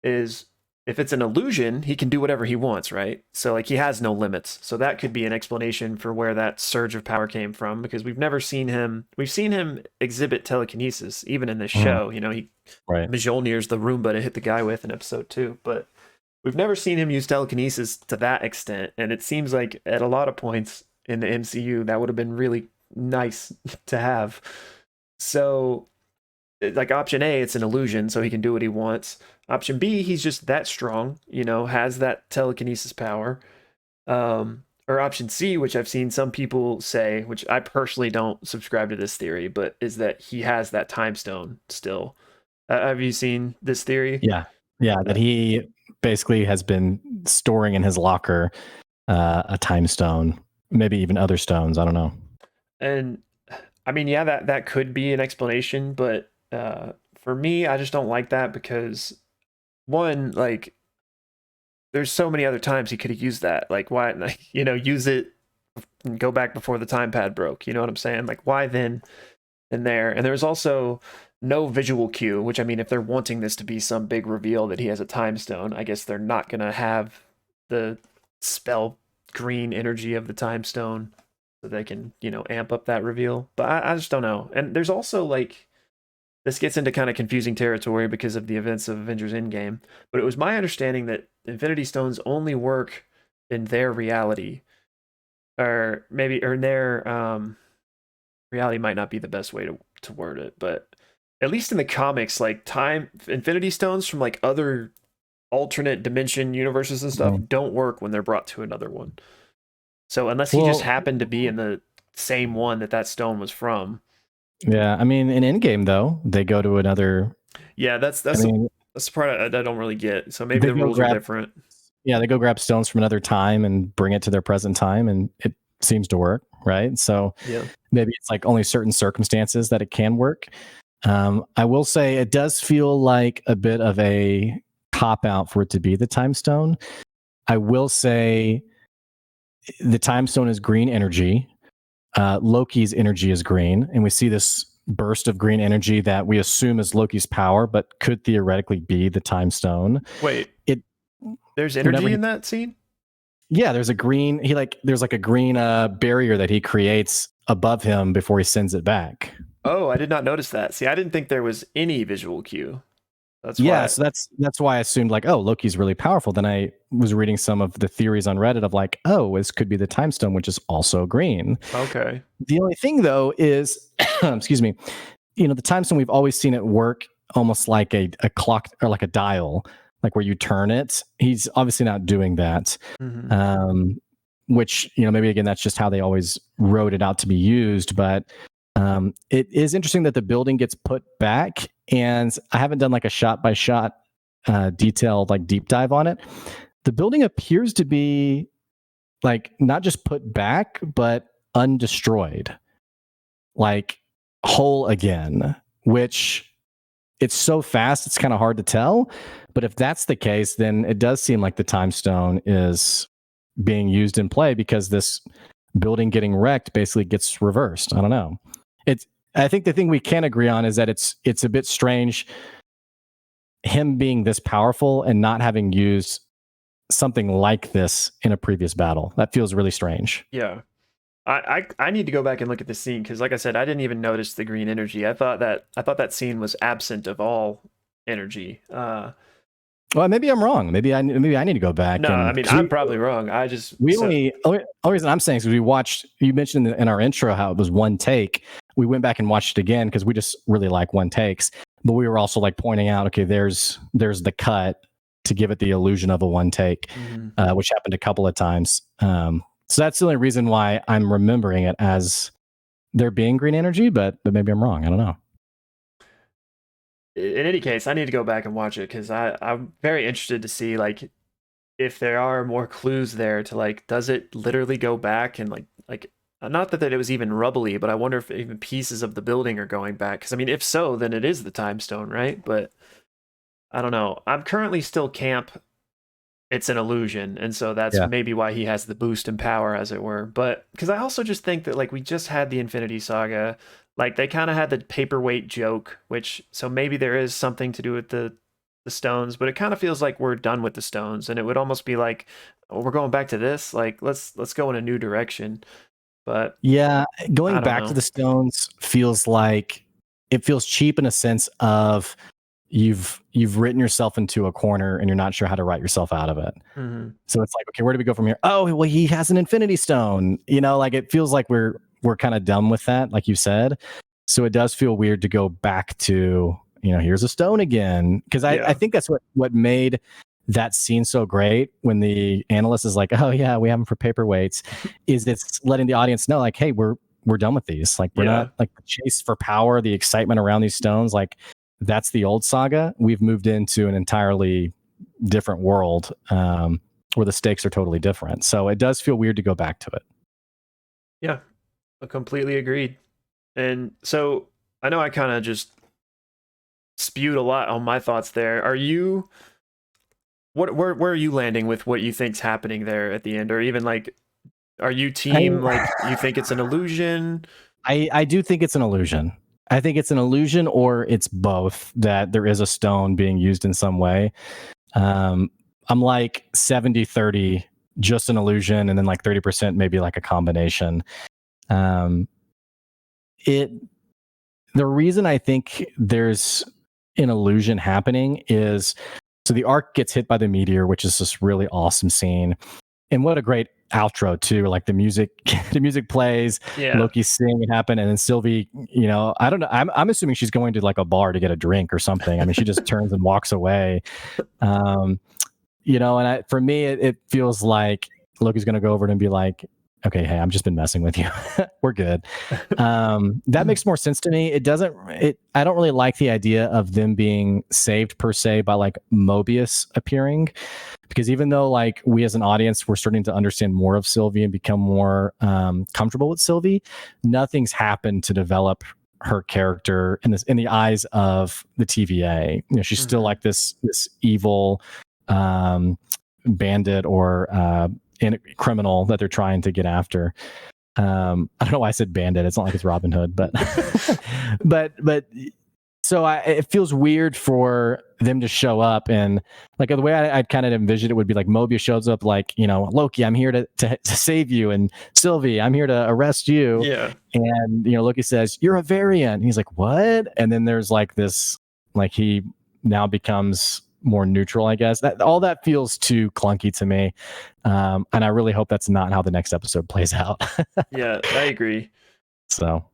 is if it's an illusion he can do whatever he wants, right? So like he has no limits, so that could be an explanation for where that surge of power came from, because we've seen him exhibit telekinesis even in this Mhm. show. He Right. Mjolnir's the Roomba to hit the guy with in episode 2, but we've never seen him use telekinesis to that extent, and it seems like at a lot of points in the MCU that would have been really nice to have. So, like option A, it's an illusion, so he can do what he wants. Option B, he's just that strong, has that telekinesis power. Or option C, which I've seen some people say, which I personally don't subscribe to this theory, but is that he has that time stone still. Have you seen this theory? Yeah. Yeah. That Uh, he basically has been storing in his locker a time stone, maybe even other stones. I don't know. and I mean, yeah, that could be an explanation, but for me, I just don't like that because one, like there's so many other times he could have used that. Like, why, like, use it and go back before the time pad broke. You know what I'm saying? Like, why then and there? And there's also no visual cue, which I mean, if they're wanting this to be some big reveal that he has a time stone, I guess they're not going to have the spell green energy of the time stone so they can, amp up that reveal. But I just don't know. And there's also like, this gets into kind of confusing territory because of the events of Avengers Endgame, but it was my understanding that Infinity Stones only work in their reality, or in their reality might not be the best way to word it, but at least in the comics, like time Infinity Stones from like other alternate dimension universes and stuff Mhm. don't work when they're brought to another one. So unless he just Well, happened to be in the same one that stone was from, yeah. I mean, in Endgame though, they go to another. yeah, that's I that's the mean, that's the part I don't really get. So maybe they the go rules are grab. different. Yeah, they go grab stones from another time and bring it to their present time, and it seems to work, right? So Yeah. maybe it's like only certain circumstances that it can work. I will say it does feel like a bit of a cop out for it to be the time stone. I will say the time stone is green energy. Loki's energy is green, and we see this burst of green energy that we assume is Loki's power, but could theoretically be the time stone. Wait, It there's whenever energy he in that scene? Yeah, there's a green. There's like a green barrier that he creates above him before he sends it back. Oh, I did not notice that. See, I didn't think there was any visual cue. That's Yeah, why. so that's why I assumed like, oh, Loki's really powerful. Then I was reading some of the theories on Reddit of like, oh, this could be the time stone, which is also green. Okay. The only thing though is, excuse me, the time stone, we've always seen it work almost like a clock or like a dial, like where you turn it. He's obviously not doing that. Mm-hmm. Which, maybe again, that's just how they always wrote it out to be used. But it is interesting that the building gets put back, and I haven't done like a shot by shot detailed like deep dive on it. The building appears to be like not just put back, but undestroyed, like whole again, which it's so fast, it's kind of hard to tell. But if that's the case, then it does seem like the time stone is being used in play, because this building getting wrecked basically gets reversed. I don't know. I think the thing we can agree on is that it's a bit strange him being this powerful and not having used something like this in a previous battle. That feels really strange. Yeah. I need to go back and look at the scene because, like I said, I didn't even notice the green energy. I thought that scene was absent of all energy. Well, maybe I'm wrong. Maybe I need to go back. No, I mean I'm probably wrong. Only reason I'm saying is we watched. You mentioned in our intro how it was one take. We went back and watched it again because we just really like one takes. But we were also like pointing out, okay, there's the cut to give it the illusion of a one take, which happened a couple of times. So that's the only reason why I'm remembering it as there being green energy, but maybe I'm wrong. I don't know. In any case, I need to go back and watch it because I'm very interested to see like if there are more clues there to like, does it literally go back and like not that it was even rubbly, but I wonder if even pieces of the building are going back. Because I mean, if so, then it is the time stone, right? But I don't know. I'm currently still camp. It's an illusion, and so that's maybe why he has the boost in power, as it were. But because I also just think that like we just had the Infinity Saga, like they kind of had the paperweight joke, which so maybe there is something to do with the stones, but it kind of feels like we're done with the stones, and it would almost be like, oh, we're going back to this. Like let's go in a new direction. But yeah, going back to the stones feels like it feels cheap in a sense of you've written yourself into a corner and you're not sure how to write yourself out of it. So it's like, okay, where do we go from here? Oh, well, he has an Infinity Stone. Like it feels like we're kind of done with that, like you said. So it does feel weird to go back to, here's a stone again. Because I think that's what made that scene so great when the analyst is like, oh yeah, we have them for paperweights, is it's letting the audience know like, hey, we're done with these. Like we're not like the chase for power, the excitement around these stones. Like that's the old saga. We've moved into an entirely different world where the stakes are totally different. So it does feel weird to go back to it. Yeah, I completely agreed. And so I know I kind of just spewed a lot on my thoughts there. Are you where are you landing with what you think's happening there at the end, or even like, are you team like you think it's an illusion? I do think it's an illusion. I think it's an illusion, or it's both, that there is a stone being used in some way. I'm like 70-30, just an illusion, and then like 30% maybe like a combination. The reason I think there's an illusion happening is, so the Ark gets hit by the meteor, which is this really awesome scene. And what a great outro too. Like the music plays, Loki's seeing it happen, and then Sylvie, I don't know. I'm assuming she's going to like a bar to get a drink or something. I mean, she just turns and walks away. And for me, it feels like Loki's going to go over and be like, okay, hey, I've just been messing with you. We're good. That makes more sense to me. I don't really like the idea of them being saved per se by like Mobius appearing, because even though like we as an audience, we're starting to understand more of Sylvie and become more comfortable with Sylvie, nothing's happened to develop her character in the eyes of the TVA. She's still like this evil bandit or criminal that they're trying to get after. I don't know why I said bandit. It's not like it's Robin Hood, but but So it feels weird for them to show up, and like the way I'd kind of envisioned it would be like Mobius shows up like, Loki, I'm here to save you, and Sylvie, I'm here to arrest you. Yeah. And Loki says, you're a variant. And he's like, what? And then there's like this, like he now becomes more neutral, I guess. That all that feels too clunky to me. And I really hope that's not how the next episode plays out. Yeah, I agree. So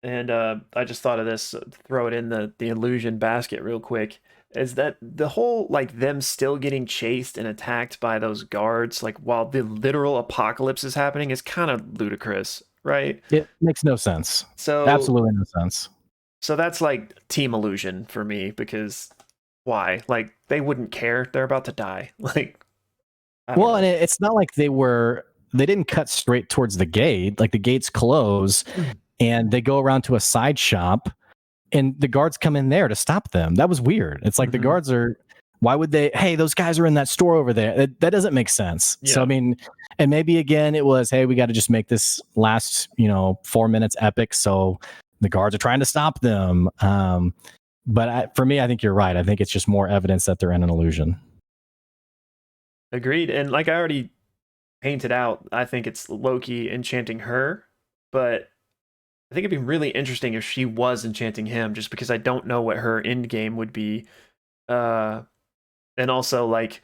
And I just thought of this, throw it in the illusion basket real quick. Is that the whole like them still getting chased and attacked by those guards, like while the literal apocalypse is happening, is kind of ludicrous, right? it makes no sense. So Absolutely no sense. so that's like team illusion for me, because why? Like they wouldn't care. They're about to die. Like I don't Well, know. and it's not like they didn't cut straight towards the gate. Like the gates close and they go around to a side shop and the guards come in there to stop them. That was weird. It's like the guards why would they, hey, those guys are in that store over there. That doesn't make sense. Yeah. So, I mean, and maybe again, it was, hey, we got to just make this last, 4 minutes epic. So the guards are trying to stop them. But for me, I think you're right. I think it's just more evidence that they're in an illusion. Agreed. And like I already painted out, I think it's Loki enchanting her, but I think it'd be really interesting if she was enchanting him, just because I don't know what her end game would be. And also like,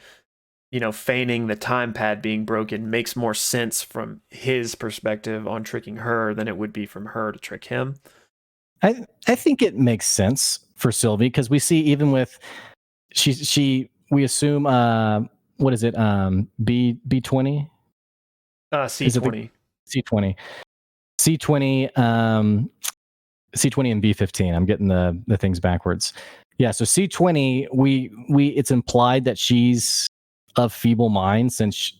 feigning the time pad being broken makes more sense from his perspective on tricking her than it would be from her to trick him. I think it makes sense for Sylvie because we see even with we assume what is it B20 C20. C20 C20 C20 and B15. I'm getting the things backwards. Yeah, so C20 we it's implied that she's of feeble mind since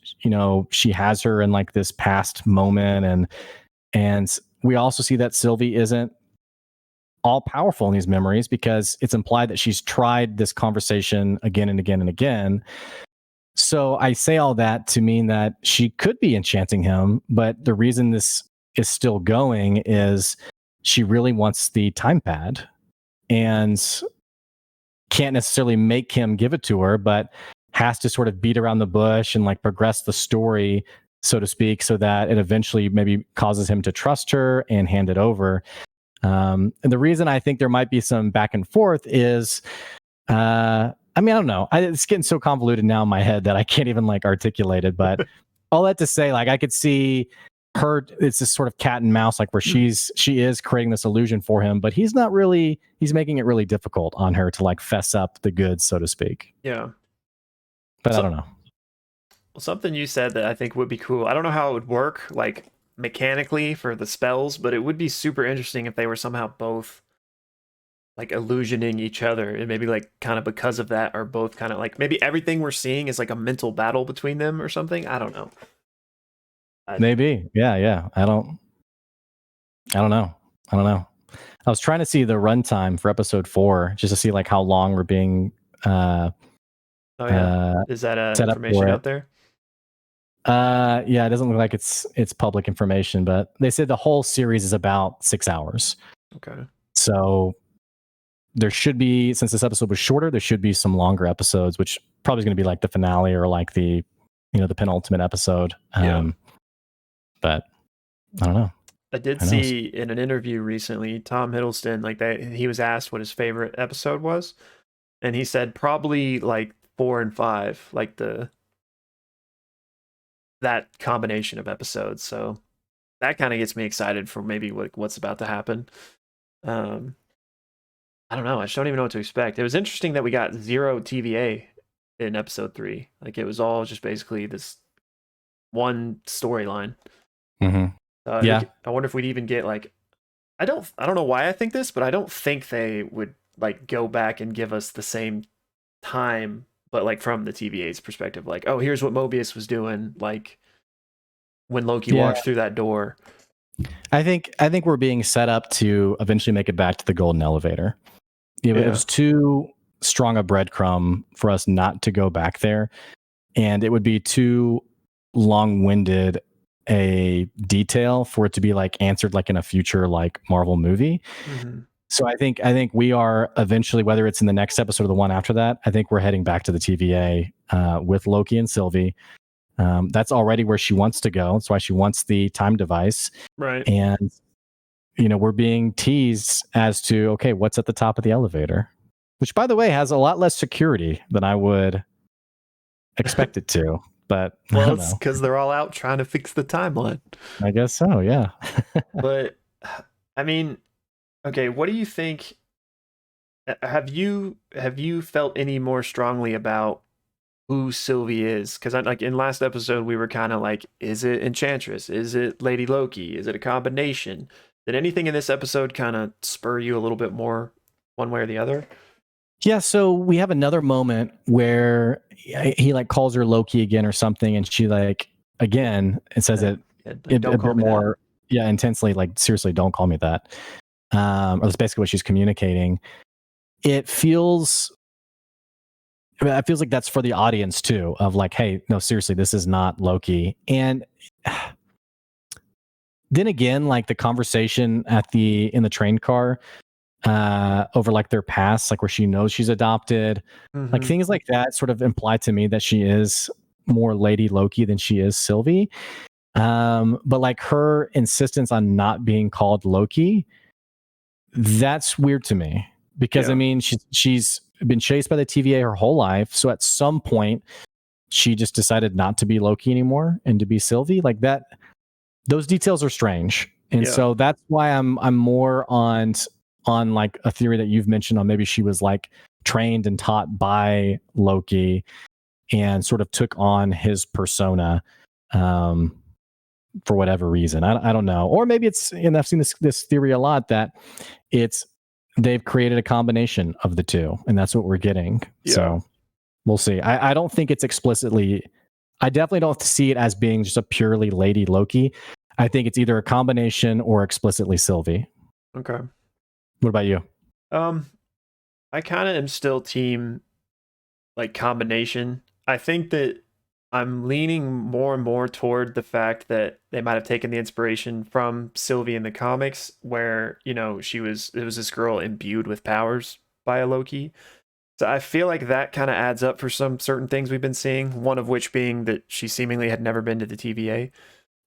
she has her in like this past moment, and we also see that Sylvie isn't all powerful in these memories because it's implied that she's tried this conversation again and again and again. So I say all that to mean that she could be enchanting him, but the reason this is still going is she really wants the time pad and can't necessarily make him give it to her, but has to sort of beat around the bush and like progress the story, so to speak, so that it eventually maybe causes him to trust her and hand it over. And the reason I think there might be some back and forth is, I don't know. It's getting so convoluted now in my head that I can't even like articulate it. But all that to say, like I could see her. It's this sort of cat and mouse, like where she is creating this illusion for him, but he's not really. He's making it really difficult on her to like fess up the goods, so to speak. Yeah. But I don't know. Something you said that I think would be cool. I don't know how it would work, like mechanically for the spells, but it would be super interesting if they were somehow both like illusioning each other, and maybe like kind of because of that are both kind of like maybe everything we're seeing is like a mental battle between them or something. I don't know. Maybe. Yeah. I don't know. I was trying to see the runtime for episode 4 just to see like how long we're being is that set up information for it. out there? Yeah, it doesn't look like it's public information, but they said the whole series is about 6 hours. Okay. So there should be, since this episode was shorter, there should be some longer episodes, which probably is going to be like the finale or like the the penultimate episode. But I don't know. I did see in an interview recently, Tom Hiddleston, like that, he was asked what his favorite episode was, and he said probably like 4 and 5, like that combination of episodes. So that kind of gets me excited for maybe what's about to happen. I don't know. I just don't even know what to expect. It was interesting that we got 0 TVA in episode 3. Like it was all just basically this one storyline. Mm-hmm. I wonder if we'd even get like, I don't know why I think this, but I don't think they would like go back and give us the same time, but like from the TVA's perspective, like, oh, here's what Mobius was doing, like when Loki walks through that door. I think we're being set up to eventually make it back to the golden elevator. It was too strong a breadcrumb for us not to go back there, and it would be too long-winded a detail for it to be like answered like in a future like Marvel movie. Mm-hmm. So I think we are eventually, whether it's in the next episode or the one after that, I think we're heading back to the TVA with Loki and Sylvie. That's already where she wants to go. That's why she wants the time device. Right. And we're being teased as to, okay, what's at the top of the elevator, which, by the way, has a lot less security than I would expect it to. But I Well, don't it's know. because they're all out trying to fix the timeline. I guess so. Yeah. But I mean, okay, what do you think? Have you felt any more strongly about who Sylvie is? Because like in last episode, we were kind of like, is it Enchantress? Is it Lady Loki? Is it a combination? Did anything in this episode kind of spur you a little bit more, one way or the other? Yeah. So we have another moment where he like calls her Loki again or something, and she like again it says Yeah, it yeah, like, don't a call bit me that. more, yeah, intensely. Like, seriously, don't call me that. Or that's basically what she's communicating. It feels like that's for the audience too, of like, hey, no, seriously, this is not Loki. And then again, like the conversation in the train car over like their past, like where she knows she's adopted, like Hmm. things like that sort of imply to me that she is more Lady Loki than she is Sylvie. But like her insistence on not being called Loki, that's weird to me, because I Yeah, mean she's been chased by the TVA her whole life. So at some point she just decided not to be Loki anymore and to be Sylvie. Like that, those details are strange. And yeah, so that's why I'm more on like a theory that you've mentioned on maybe she was like trained and taught by Loki and sort of took on his persona um, for whatever reason. I don't know. Or maybe it's, and I've seen this theory a lot, that it's they've created a combination of the two, and that's what we're getting. yeah. So we'll see. I don't think it's explicitly, I definitely don't see it as being just a purely Lady Loki. I think it's either a combination or explicitly Sylvie. Okay. What about you? Um, I kind of am still team like combination. I think that I'm leaning more and more toward the fact that they might have taken the inspiration from Sylvie in the comics, where, it was this girl imbued with powers by a Loki. So I feel like that kind of adds up for some certain things we've been seeing, one of which being that she seemingly had never been to the TVA,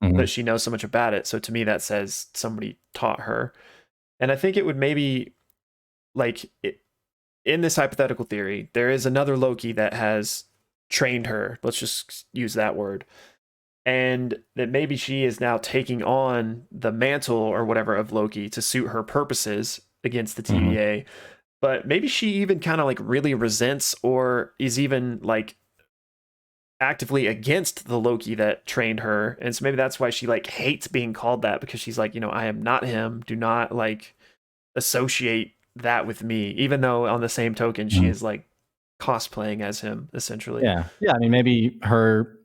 Mm-hmm. but she knows so much about it. So to me, that says somebody taught her. And I think it would maybe like in this hypothetical theory, there is another Loki that has trained her. Let's just use that word. And that maybe she is now taking on the mantle or whatever of Loki to suit her purposes against the Mm-hmm. TVA. But maybe she even kind of like really resents or is even like actively against the Loki that trained her. And so maybe that's why she like hates being called that, because she's like, I am not him. Do not like associate that with me, even though on the same token she Mm-hmm. is like cosplaying as him essentially. Yeah. Yeah. I mean, maybe her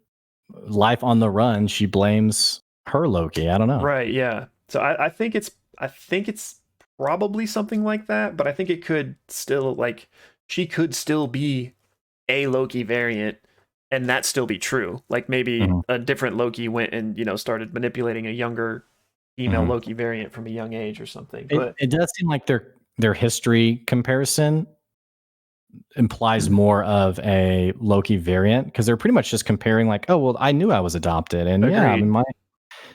life on the run, she blames her Loki. I don't know. Right, yeah. So I think it's probably something like that, but I think it could still like she could still be a Loki variant and that still be true. Like maybe Mm-hmm. a different Loki went and started manipulating a younger female Mm-hmm. Loki variant from a young age or something. It But it does seem like their history comparison implies more of a Loki variant, because they're pretty much just comparing like, oh well, I knew I was adopted, and yeah, I mean agreed. my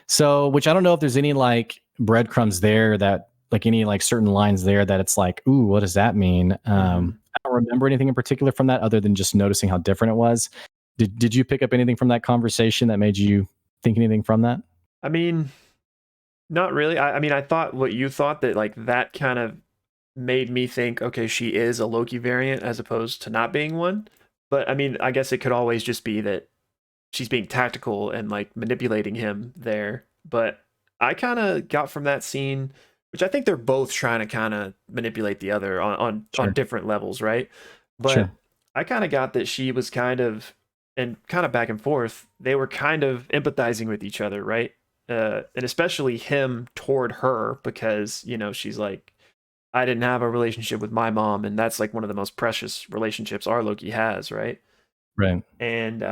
so, which I don't know if there's any like breadcrumbs there, that like any like certain lines there that it's like, ooh, what does that mean? Hmm. I don't remember anything in particular from that other than just noticing how different it was. Did you pick up anything from that conversation that made you think anything from that? I mean, not really. I mean, I thought what you thought, that like that kind of made me think, okay, she is a Loki variant as opposed to not being one. But I mean, I guess it could always just be that she's being tactical and like manipulating him there. But I kind of got from that scene, which I think they're both trying to kind of manipulate the other on Sure, different levels, right? sure. But I kind of got that she was kind of, and kind of back and forth. They were kind of empathizing with each other, right? And especially him toward her, because she's like, I didn't have a relationship with my mom, and that's like one of the most precious relationships our Loki has, right? Right. And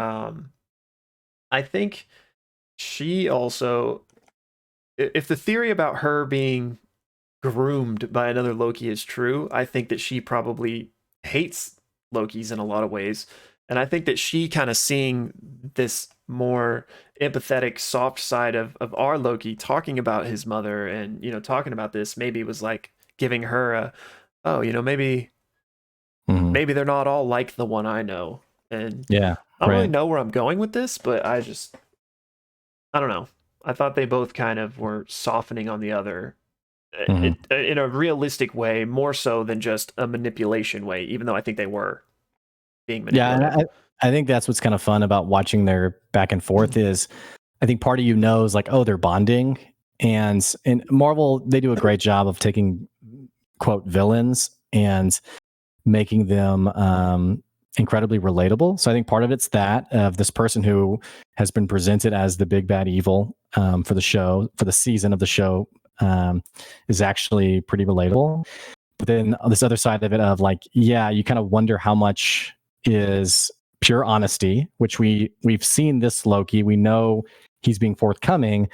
I think she also, if the theory about her being groomed by another Loki is true, I think that she probably hates Loki's in a lot of ways. And I think that she kind of seeing this more empathetic, soft side of our Loki talking about his mother and, talking about this maybe was like giving her a, oh, Mhm. maybe they're not all like the one I know. And Yeah, I don't really right. know where I'm going with this, but I don't know. I thought they both kind of were softening on the other Mhm. in a realistic way, more so than just a manipulation way, even though I think they were being Yeah, and manipulative. I think that's what's kind of fun about watching their back and forth is I think part of you knows like, oh, they're bonding. And in Marvel, they do a great job of taking quote villains and making them incredibly relatable. So I think part of it's that of this person who has been presented as the big bad evil for the show, for the season of the show, is actually pretty relatable. But then on this other side of it of like, yeah, you kind of wonder how much is pure honesty, which we've seen this Loki. We know he's being forthcoming.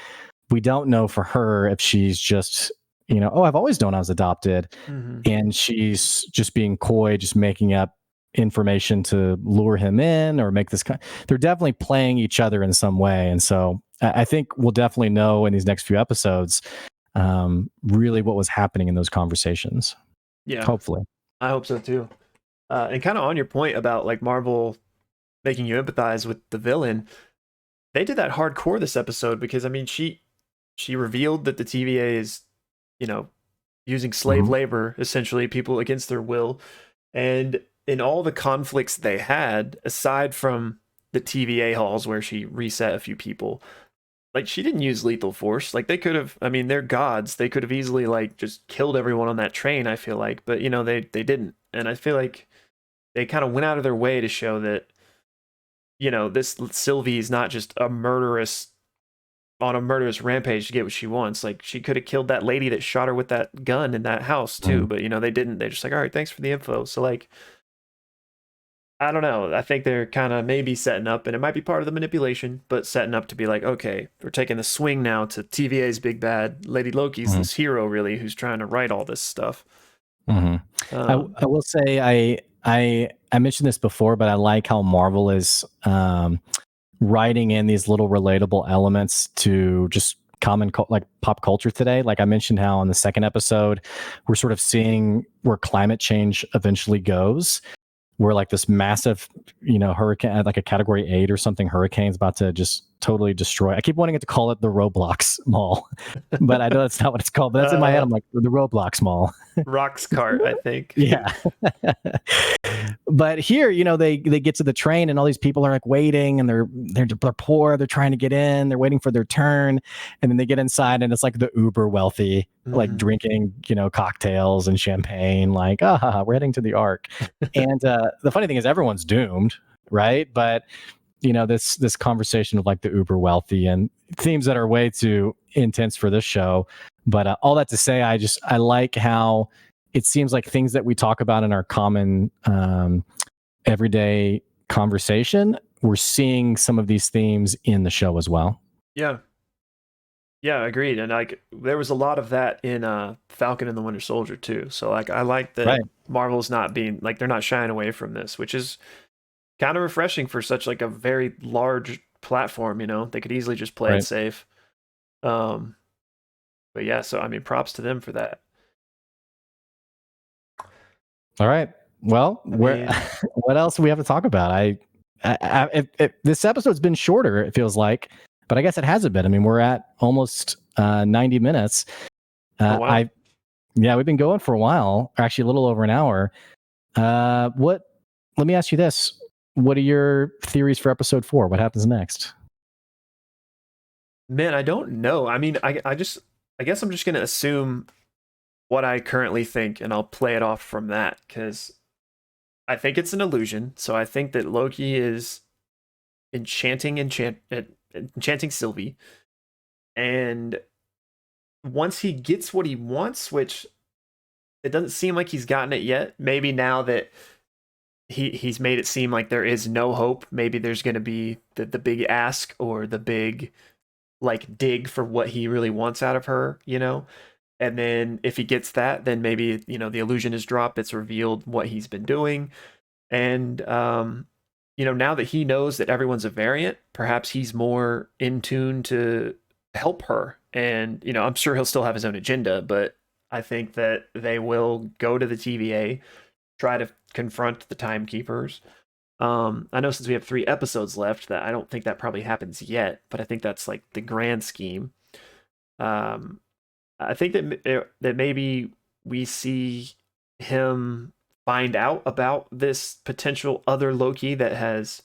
We don't know for her if she's just, oh, I've always known I was adopted. Mm-hmm. And she's just being coy, just making up information to lure him in or make this kind. They're definitely playing each other in some way. And so I think we'll definitely know in these next few episodes really what was happening in those conversations. Yeah, Hopefully. I hope so too. And kind of on your point about like Marvel making you empathize with the villain, they did that hardcore this episode because I mean she revealed that the TVA is, you know, using slave Mhm. labor, essentially people against their will. And in all the conflicts they had, aside from the TVA halls where she reset a few people, like she didn't use lethal force. Like they could have, I mean, they're gods. They could have easily like just killed everyone on that train, I feel like, but they didn't. And I feel like they kind of went out of their way to show that, this Sylvie is not just a murderous on a murderous rampage to get what she wants. Like she could have killed that lady that shot her with that gun in that house too, Mhm. but they didn't. They're just like, all right, thanks for the info. So like, I don't know. I think they're kind of maybe setting up, and it might be part of the manipulation, but setting up to be like, okay, we're taking the swing now to TVA's big bad. Lady Loki's Mhm. this hero, really, who's trying to write all this stuff. Mhm. I will say I mentioned this before, but I like how Marvel is writing in these little relatable elements to just like pop culture today. Like I mentioned how in the second episode, we're sort of seeing where climate change eventually goes. Where like this massive, hurricane, like a category 8 or something, hurricane's about to just totally destroy. I keep wanting it to call it the Roblox Mall, but I know that's not what it's called. But that's in my head. uh, I'm like the Roblox Mall. Rock's cart, I think. Yeah. But here, they get to the train and all these people are like waiting and they're poor, they're trying to get in, they're waiting for their turn, and then they get inside and it's like the uber wealthy like Mhm. drinking, cocktails and champagne like, we're heading to the Ark. And the funny thing is everyone's doomed, right? But this conversation of like the uber wealthy and themes that are way too intense for this show. But all that to say, I like how it seems like things that we talk about in our common everyday conversation, we're seeing some of these themes in the show as well. Yeah. Yeah, agreed. And like there was a lot of that in Falcon and the Winter Soldier too. So like I like that Right. Marvel's not being like they're not shying away from this, which is kind of refreshing for such like a very large platform, They could easily just play it Right. safe. Um but yeah, so I mean props to them for that. All right. Well, I where mean, what else do we have to talk about? If this episode's been shorter, it feels like, but I guess it hasn't been. I mean, we're at almost 90 minutes. oh wow. I Yeah, we've been going for a while, actually a little over an hour. What? Let me ask you this: what are your theories for episode 4? What happens next? Man, I don't know. I mean, I guess I'm just gonna assume what I currently think and I'll play it off from that because I think it's an illusion. So I think that Loki is enchanting Sylvie, and once he gets what he wants, which it doesn't seem like he's gotten it yet. Maybe now that he's made it seem like there is no hope, maybe there's going to be the big ask or the big like dig for what he really wants out of her. And then if he gets that, then maybe, the illusion is dropped. It's revealed what he's been doing. And, now that he knows that everyone's a variant, perhaps he's more in tune to help her. And, I'm sure he'll still have his own agenda, but I think that they will go to the TVA, try to confront the Timekeepers. I know since we have 3 episodes left that I don't think that probably happens yet, but I think that's like the grand scheme. Um, I think that maybe we see him find out about this potential other Loki that has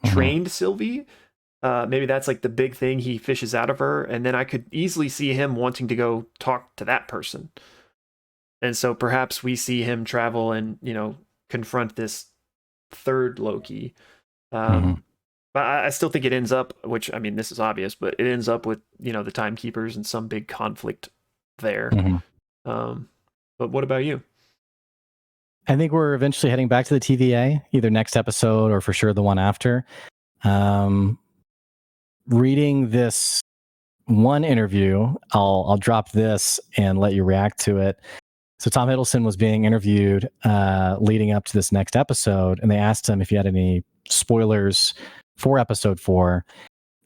trained Sylvie. Maybe that's like the big thing he fishes out of her, and then I could easily see him wanting to go talk to that person. And so perhaps we see him travel and confront this third Loki. Mm-hmm. But I still think it ends up, which I mean, this is obvious, but it ends up with the Timekeepers and some big conflict there. Mm-hmm. Um, but what about you? I think we're eventually heading back to the TVA, either next episode or for sure the one after. Reading this one interview, I'll drop this and let you react to it. So Tom Hiddleston was being interviewed leading up to this next episode, and they asked him if he had any spoilers for episode 4.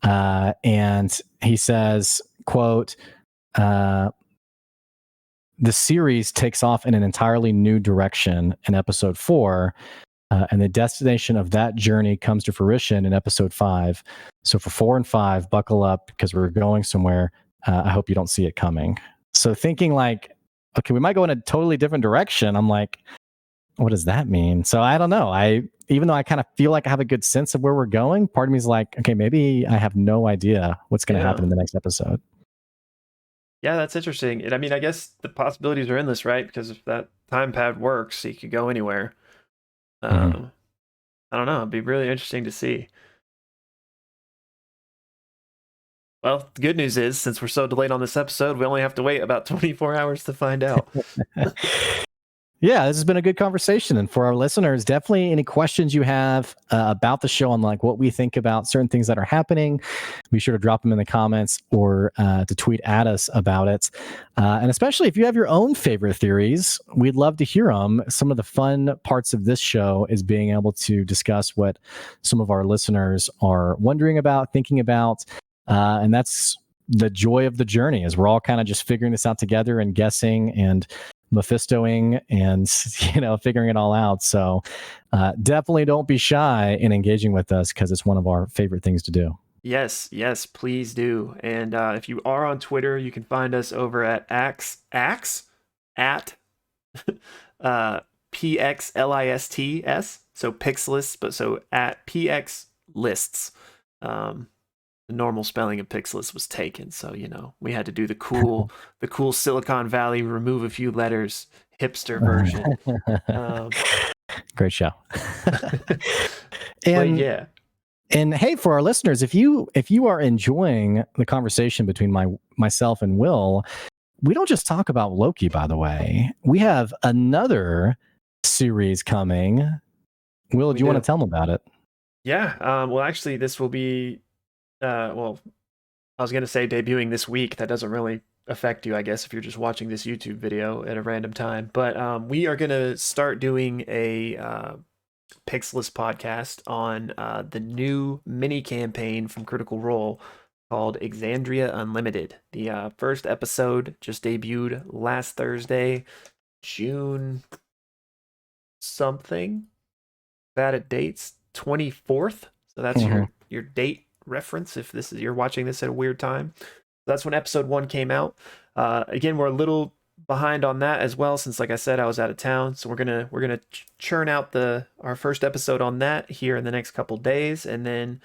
And he says, quote, the series takes off in an entirely new direction in episode 4, and the destination of that journey comes to fruition in episode 5. So for 4 and 5, buckle up because we're going somewhere. I hope you don't see it coming. So thinking like, okay, we might go in a totally different direction. I'm like, what does that mean? So I don't know. Even though I kind of feel like I have a good sense of where we're going, part of me is like, okay, maybe I have no idea what's going to happen in the next episode. Yeah, that's interesting. And I mean, I guess the possibilities are endless, right? Because if that time pad works, he could go anywhere. Mm-hmm. I don't know. It'd be really interesting to see. Well, the good news is, since we're so delayed on this episode, we only have to wait about 24 hours to find out. Yeah, this has been a good conversation. And for our listeners, definitely any questions you have about the show and like what we think about certain things that are happening, be sure to drop them in the comments or to tweet at us about it. And especially if you have your own favorite theories, we'd love to hear them. Some of the fun parts of this show is being able to discuss what some of our listeners are wondering about, thinking about. And that's the joy of the journey, is we're all kind of just figuring this out together and guessing and Mephistoing and figuring it all out. So definitely don't be shy in engaging with us, because it's one of our favorite things to do. Yes, please do. And if you are on Twitter, you can find us over at ax at PXLISTS. So Pixelists, but so at PXLists. The normal spelling of Pixelist was taken, so we had to do the cool Silicon Valley remove a few letters hipster version. Great show. And yeah. And hey, for our listeners, if you are enjoying the conversation between myself and Will, we don't just talk about Loki, by the way. We have another series coming. Will, do you want to tell them about it? Yeah. Well, actually, this will be I was going to say debuting this week. That doesn't really affect you, I guess, if you're just watching this YouTube video at a random time. But we are going to start doing a Pixelist podcast on the new mini campaign from Critical Role called Exandria Unlimited. The first episode just debuted last Thursday, June something. Bad at dates, 24th. So that's your date reference if you're watching this at a weird time. That's when episode 1 came out. Again, we're a little behind on that as well, since like I said, I was out of town. So we're gonna churn out our first episode on that here in the next couple days, and then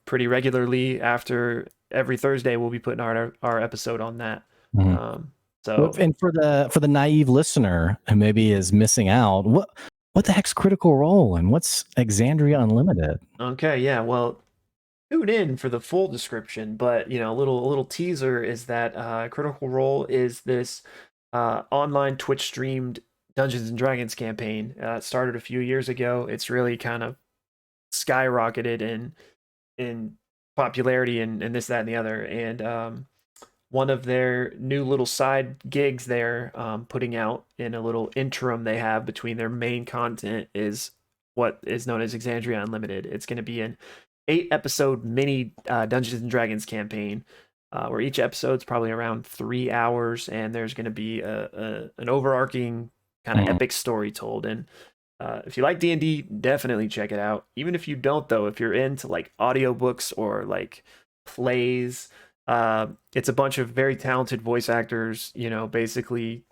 pretty regularly after every Thursday we'll be putting our episode on that. So and for the naive listener who maybe is missing out, what the heck's Critical Role and what's Exandria Unlimited? Okay, yeah, well, tune in for the full description, but a little teaser is that Critical Role is this online Twitch streamed Dungeons and Dragons campaign. It started a few years ago. It's really kind of skyrocketed in popularity and this, that, and the other. And one of their new little side gigs they're putting out in a little interim they have between their main content is what is known as Exandria Unlimited. It's going to be an 8 episode mini Dungeons and Dragons campaign where each episode's probably around 3 hours, and there's going to be an overarching kind of epic story told. And if you like D&D, definitely check it out. Even if you don't, though, if you're into like audiobooks or like plays, it's a bunch of very talented voice actors, basically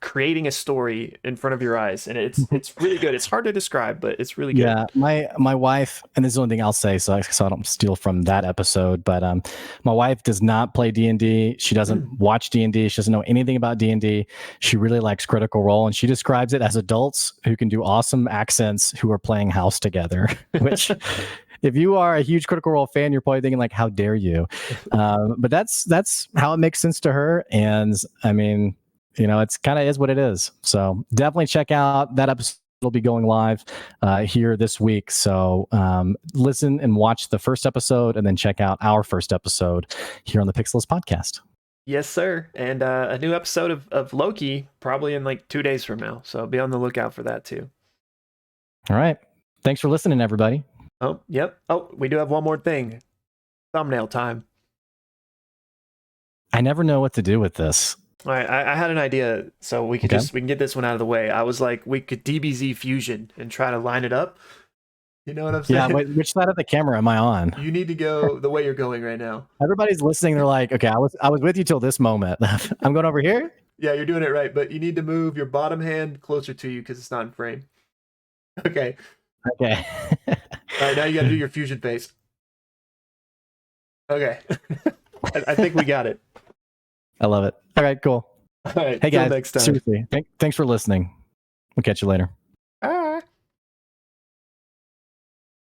creating a story in front of your eyes, and it's really good. It's hard to describe, but it's really good. Yeah, my wife, and this is the only thing I'll say, so I don't steal from that episode. But my wife does not play D&D. She doesn't watch D&D. She doesn't know anything about D&D. She really likes Critical Role, and she describes it as adults who can do awesome accents who are playing house together. Which, if you are a huge Critical Role fan, you're probably thinking like, "How dare you?" But that's how it makes sense to her, and I mean, it's kind of is what it is. So definitely check out that episode. It'll be going live here this week. So listen and watch the first episode, and then check out our first episode here on the Pixelists podcast. Yes, sir. And a new episode of Loki probably in like 2 days from now. So be on the lookout for that too. All right. Thanks for listening, everybody. Oh, yep. Oh, we do have one more thing. Thumbnail time. I never know what to do with this. All right, I had an idea, so we can get this one out of the way. I was like, we could DBZ fusion and try to line it up. You know what I'm saying? Yeah, wait, which side of the camera am I on? You need to go the way you're going right now. Everybody's listening. They're like, okay, I was with you till this moment. I'm going over here? Yeah, you're doing it right, but you need to move your bottom hand closer to you because it's not in frame. Okay. Okay. All right, now you got to do your fusion face. Okay. I think we got it. I love it. All right, cool. All right. Hey guys, next time. Seriously, thanks for listening. We'll catch you later.